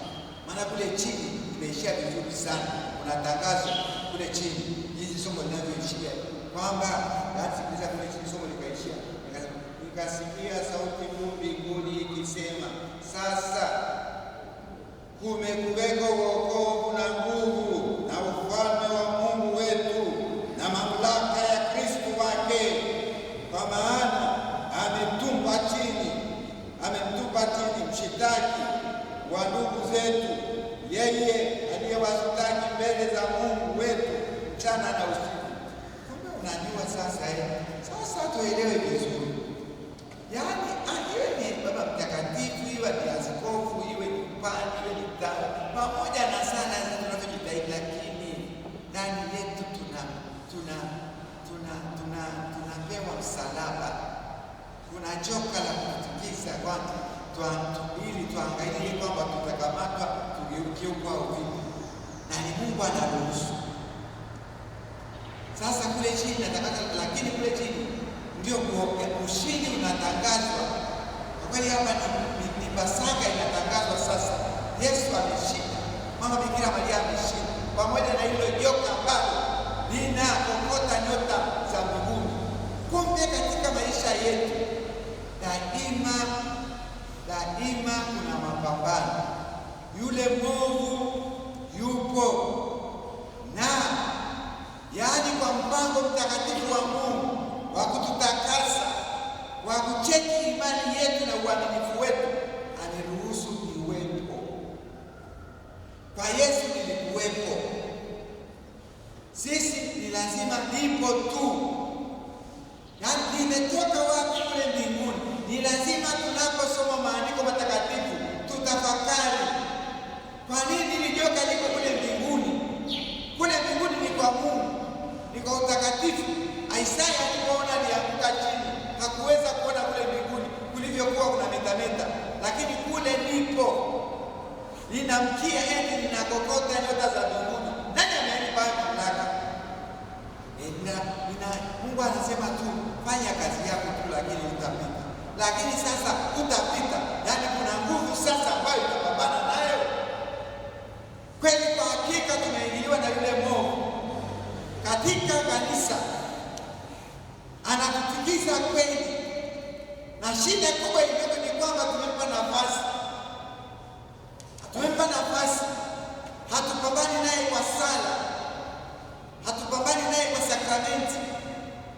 Maana kule chini imeishia vizuri sana. Kuna tangazo kule chini jinsi somo linavyoishia kwamba sikiliza, kule chini somo likaishia, nikasikia sauti kuu mbinguni ikisema, sasa kumekuweko wokovu na nguvu na ufalme wa Mungu wetu na mamlaka ya Kristo wake, kwa maana amemtupa chini mshitaki wa ndugu zetu, yeye aliyewashtaki mbele za Mungu wetu mchana na usiku. Kumbe unajua sasa tuelewe vizuri. Yaani iwe ni Baba Mtakatifu, iwe ni askofu, iwe ni padri, iwe ni mtawa, pamoja na sana tunavyojitahidi, lakini ndani yetu tunapewa msalaba. Kuna joka la kutukiza watu ili tuangalie kwamba tutakamatwa tukiukwa uvivu, na ni Mungu anaruhusu. Sasa kule chini natangazwa, lakini kule chini ndio ushindi unatangazwa. Kwa kweli hapa ni Pasaka inatangazwa sasa. Yesu ameshinda, mama Bikira Maria ameshinda, pamoja na hilo joka ambalo linakokota nyota za mbinguni. Kumbe katika maisha yetu daima kuna mapambano. Yule mwovu yupo, na yaani kwa mpango mtakatifu wa Mungu wa kututakasa, wa kucheki imani yetu na uaminifu wetu, aniruhusu iwepo. Kwa Yesu nilikuwepo, sisi ni lazima lipo tu. Yaani limetoka wapi kule mbinguni? Ni lazima tunaposoma maandiko matakatifu tutafakari, kwa nini lijoka liko kule mbinguni? Kule mbinguni ni kwa Mungu, ni kwa utakatifu. Isaya alipoona lianguka chini hakuweza kuwa kuna metameta, lakini kule nipo, linamkia eti linakokota nyota za mbinguni. Nani amenipa mamlaka? Mungu anasema tu fanya kazi yako tu, lakini utapita. Lakini sasa utapita, yaani kuna nguvu sasa ambayo itapambana nayo. Kweli kwa hakika tumeingiliwa na yule mwovu katika kanisa, anatutikisa kweli, na shida kubwa iliyoko ni kwamba tumempa nafasi. Hatupambani naye kwa sala, hatupambani naye kwa sakramenti,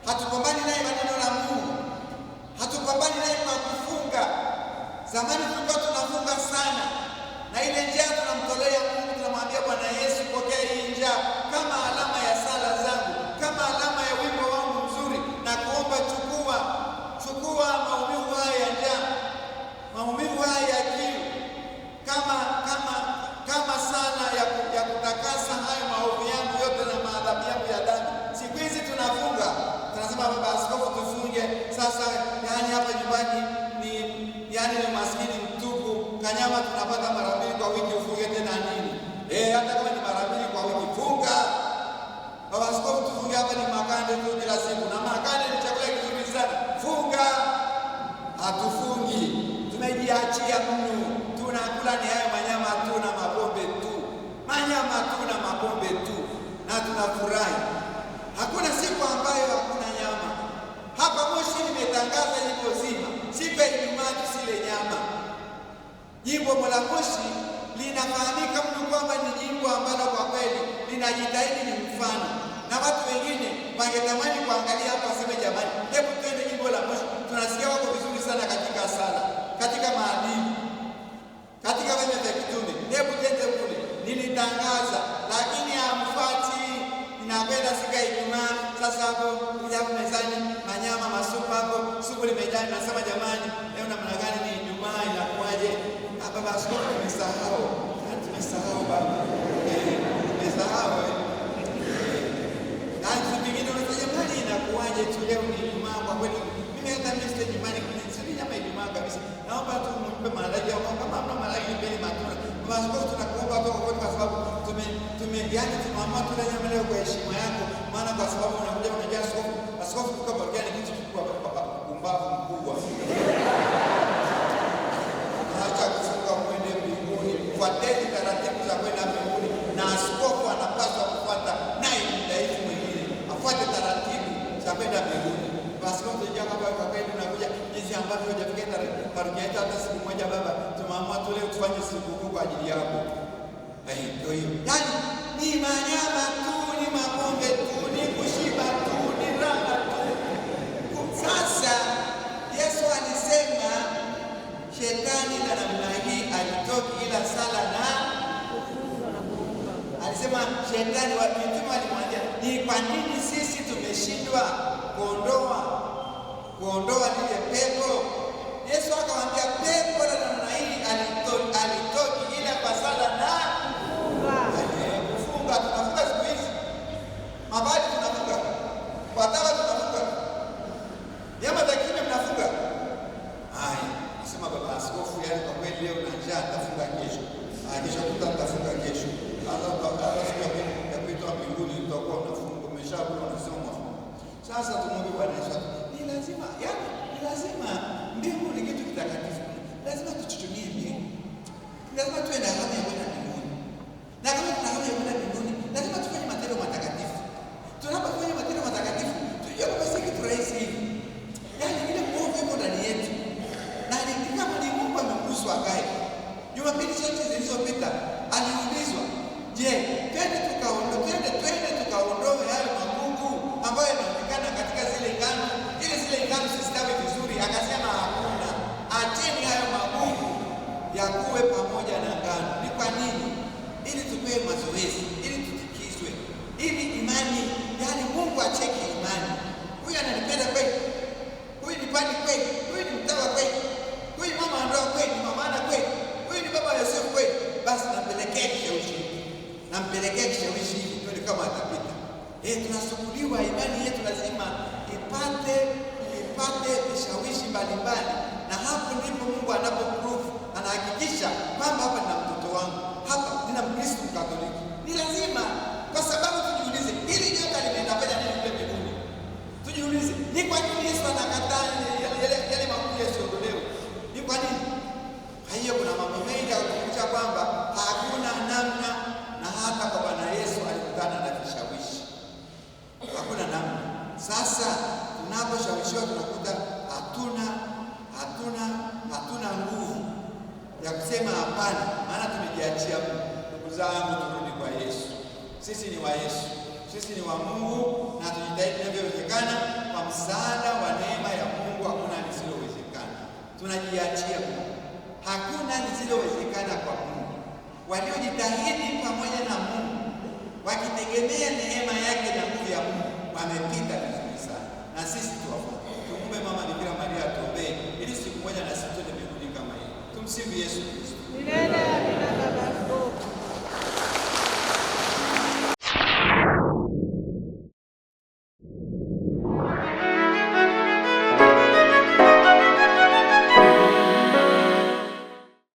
hatupambani naye maneno la Mungu, hatupambani naye kwa kufunga. Zamani tulikuwa tunafunga sana, na ile njaa tunamtolea Mungu, tunamwambia Bwana Yesu, pokea hii njaa kama alama ya sala zangu, kama alama ya wimbo wangu mzuri, na kuomba chukua maumivu haya ya njaa, maumivu haya ya kiu, kama sana ya kutakasa hayo maovu yangu yote na maadhabu yangu ya dhambi. Siku hizi tunafunga, tunasema baba askofu tufunge sasa, yaani hapa nyumbani ni maskini mtupu, kanyama tunapata mara 2 kwa wiki, ufunge tena nini? Hata kama ni mara 2 kwa wiki funga. Baba askofu tufunge hapa ni makande tu kila siku, na makande ni chakula kizuri sana, funga. Hatufungi, tumejiachia mno, tunakula ni hayo manyama tu na mapombe tu, na tunafurahi. Hakuna siku ambayo hakuna nyama. Hapa Moshi nimetangaza jimbo zima, siku ya Ijumaa tusile nyama. Jimbo la Moshi linafahamika mno kwamba ni jimbo ambalo kwa kweli linajitahidi, ni mfano, na watu wengine wangetamani kuangalia hapa waseme jamani, hebu twende jimbo la Moshi, tunasikia wako vizuri sana katika sala, katika maadili, katika wema vya kitume, hebu twende kule. Nilitangaza lakini hamfuati. Ninapenda siku ya Ijumaa sasa hapo kuja mezani manyama masupu hapo, supu limejaa, nasema jamani, leo namna gani ni Ijumaa inakuaje? Baba askofu tumesahau baba, tumesahau na vingine unasema jamani, inakuaje tu leo ni Ijumaa? Kwa kweli mimi hata mimi sije nyumbani kuni nyama Ijumaa kabisa, naomba tu mpe malaika au kama hamna malaika nipeni matunda. Baba askofu tunakuomba toka kwa sababu yaani tumeamua tule nyama leo kwa heshima yako, maana kwa sababu unakuja unajua askofu kwa baraka ni kitu kikubwa, umbavu mkubwa. Acha kufunga kwenda mbinguni, fuateni taratibu za kwenda mbinguni, na askofu anapaswa kufuata, naye mdaifu mwingine afuate taratibu za kwenda mbinguni. Basi kwa ndio kwa kweli unakuja jinsi ambavyo hujafika parokia yetu hata siku moja. Baba, tumeamua tu leo tufanye sikukuu kwa ajili yako. Ndio hiyo. Yaani ni manyama tu, ni mapombe tu, ni kushiba tu, ni raha tu. Sasa Yesu alisema shetani na namna hii alitoki ila sala na kufunga na kuomba. Alisema shetani, mitume walimwambia, ni kwa nini sisi tumeshindwa kuondoa lile pepo? Yesu akamwambia pepo la namna hii alitoki ila kwa sala na kufunga. Tunafunga siku hizi, mabadi tunafunga, watawa tunafunga, nyama za kiume mnafunga. Haya, nasema baba askofu, yaani kwa kweli leo na njaa, nitafunga kesho. Kesho tutafunga kesho. Siku ya kuitwa mbinguni tutakuwa unafunga, umeshakula unasema unafunga. Sasa tumwombe Bwana Yesu, ni lazima mbingu ni kitu kitakatifu, lazima tuchuchunie mbingu, lazima tuwe na hamu ya kwenda mbinguni, na kama tuna hamu ya kwenda mbinguni lazima tufanye matendo matakatifu. Tunapofanya matendo matakatifu tujue kwamba si kitu rahisi hivi, yaani ile nguvu iko ndani yetu, na ni kama ni Mungu ameguswa akae. Jumapili zote zilizopita aliulizwa, je, twende tukaondoe hayo magugu ambayo yanaonekana katika zile ngano, zile ngano zisitawi vizuri? Akasema hakuna, acheni hayo magugu yakuwe pamoja na ngano. Ni kwa nini? Ili tupewe mazoezi, ili tutikizwe, ili imani, yaani Mungu acheki imani. Huyu ananipenda kweli, huyu ni pani kweli, huyu ni mtawa kweli, huyu mama ndoa kweli, ni mama kweli, huyu ni baba Yosefu kweli, basi nampelekea kishawishi hivi kweli, kama atapita. Tunasukuliwa, imani yetu lazima ipate vishawishi mbalimbali na hapo ndipo Mungu anapoprove, anahakikisha kwamba hapa nina mtoto wangu, hapa nina Mkristo Mkatoliki. Ni lazima, kwa sababu tujiulize, hili joka limeendafanya nini kule mbinguni? Tujiulize, ni kwa nini Yesu anakataa yale makuu yasiondolewe? Ni kwa nini? Kwa hiyo kuna mambo mengi ya kutukucha kwamba hakuna namna, na hata kwa Bwana Yesu alikutana na vishawishi. Hakuna namna. Sasa tunaposhawishiwa tunakuta hatuna nguvu ya kusema hapana, maana tumejiachia Mungu. Ndugu zangu, turudi kwa Yesu. Sisi ni wa Yesu, sisi ni wa Mungu, na tujitahidi inavyowezekana kwa msaada wa neema ya Mungu. Hakuna lisilowezekana, tunajiachia Mungu. Hakuna lisilowezekana kwa Mungu. Waliojitahidi pamoja na Mungu wakitegemea neema yake na nguvu ya Mungu wamepita vizuri sana, na sisi tuwafuate.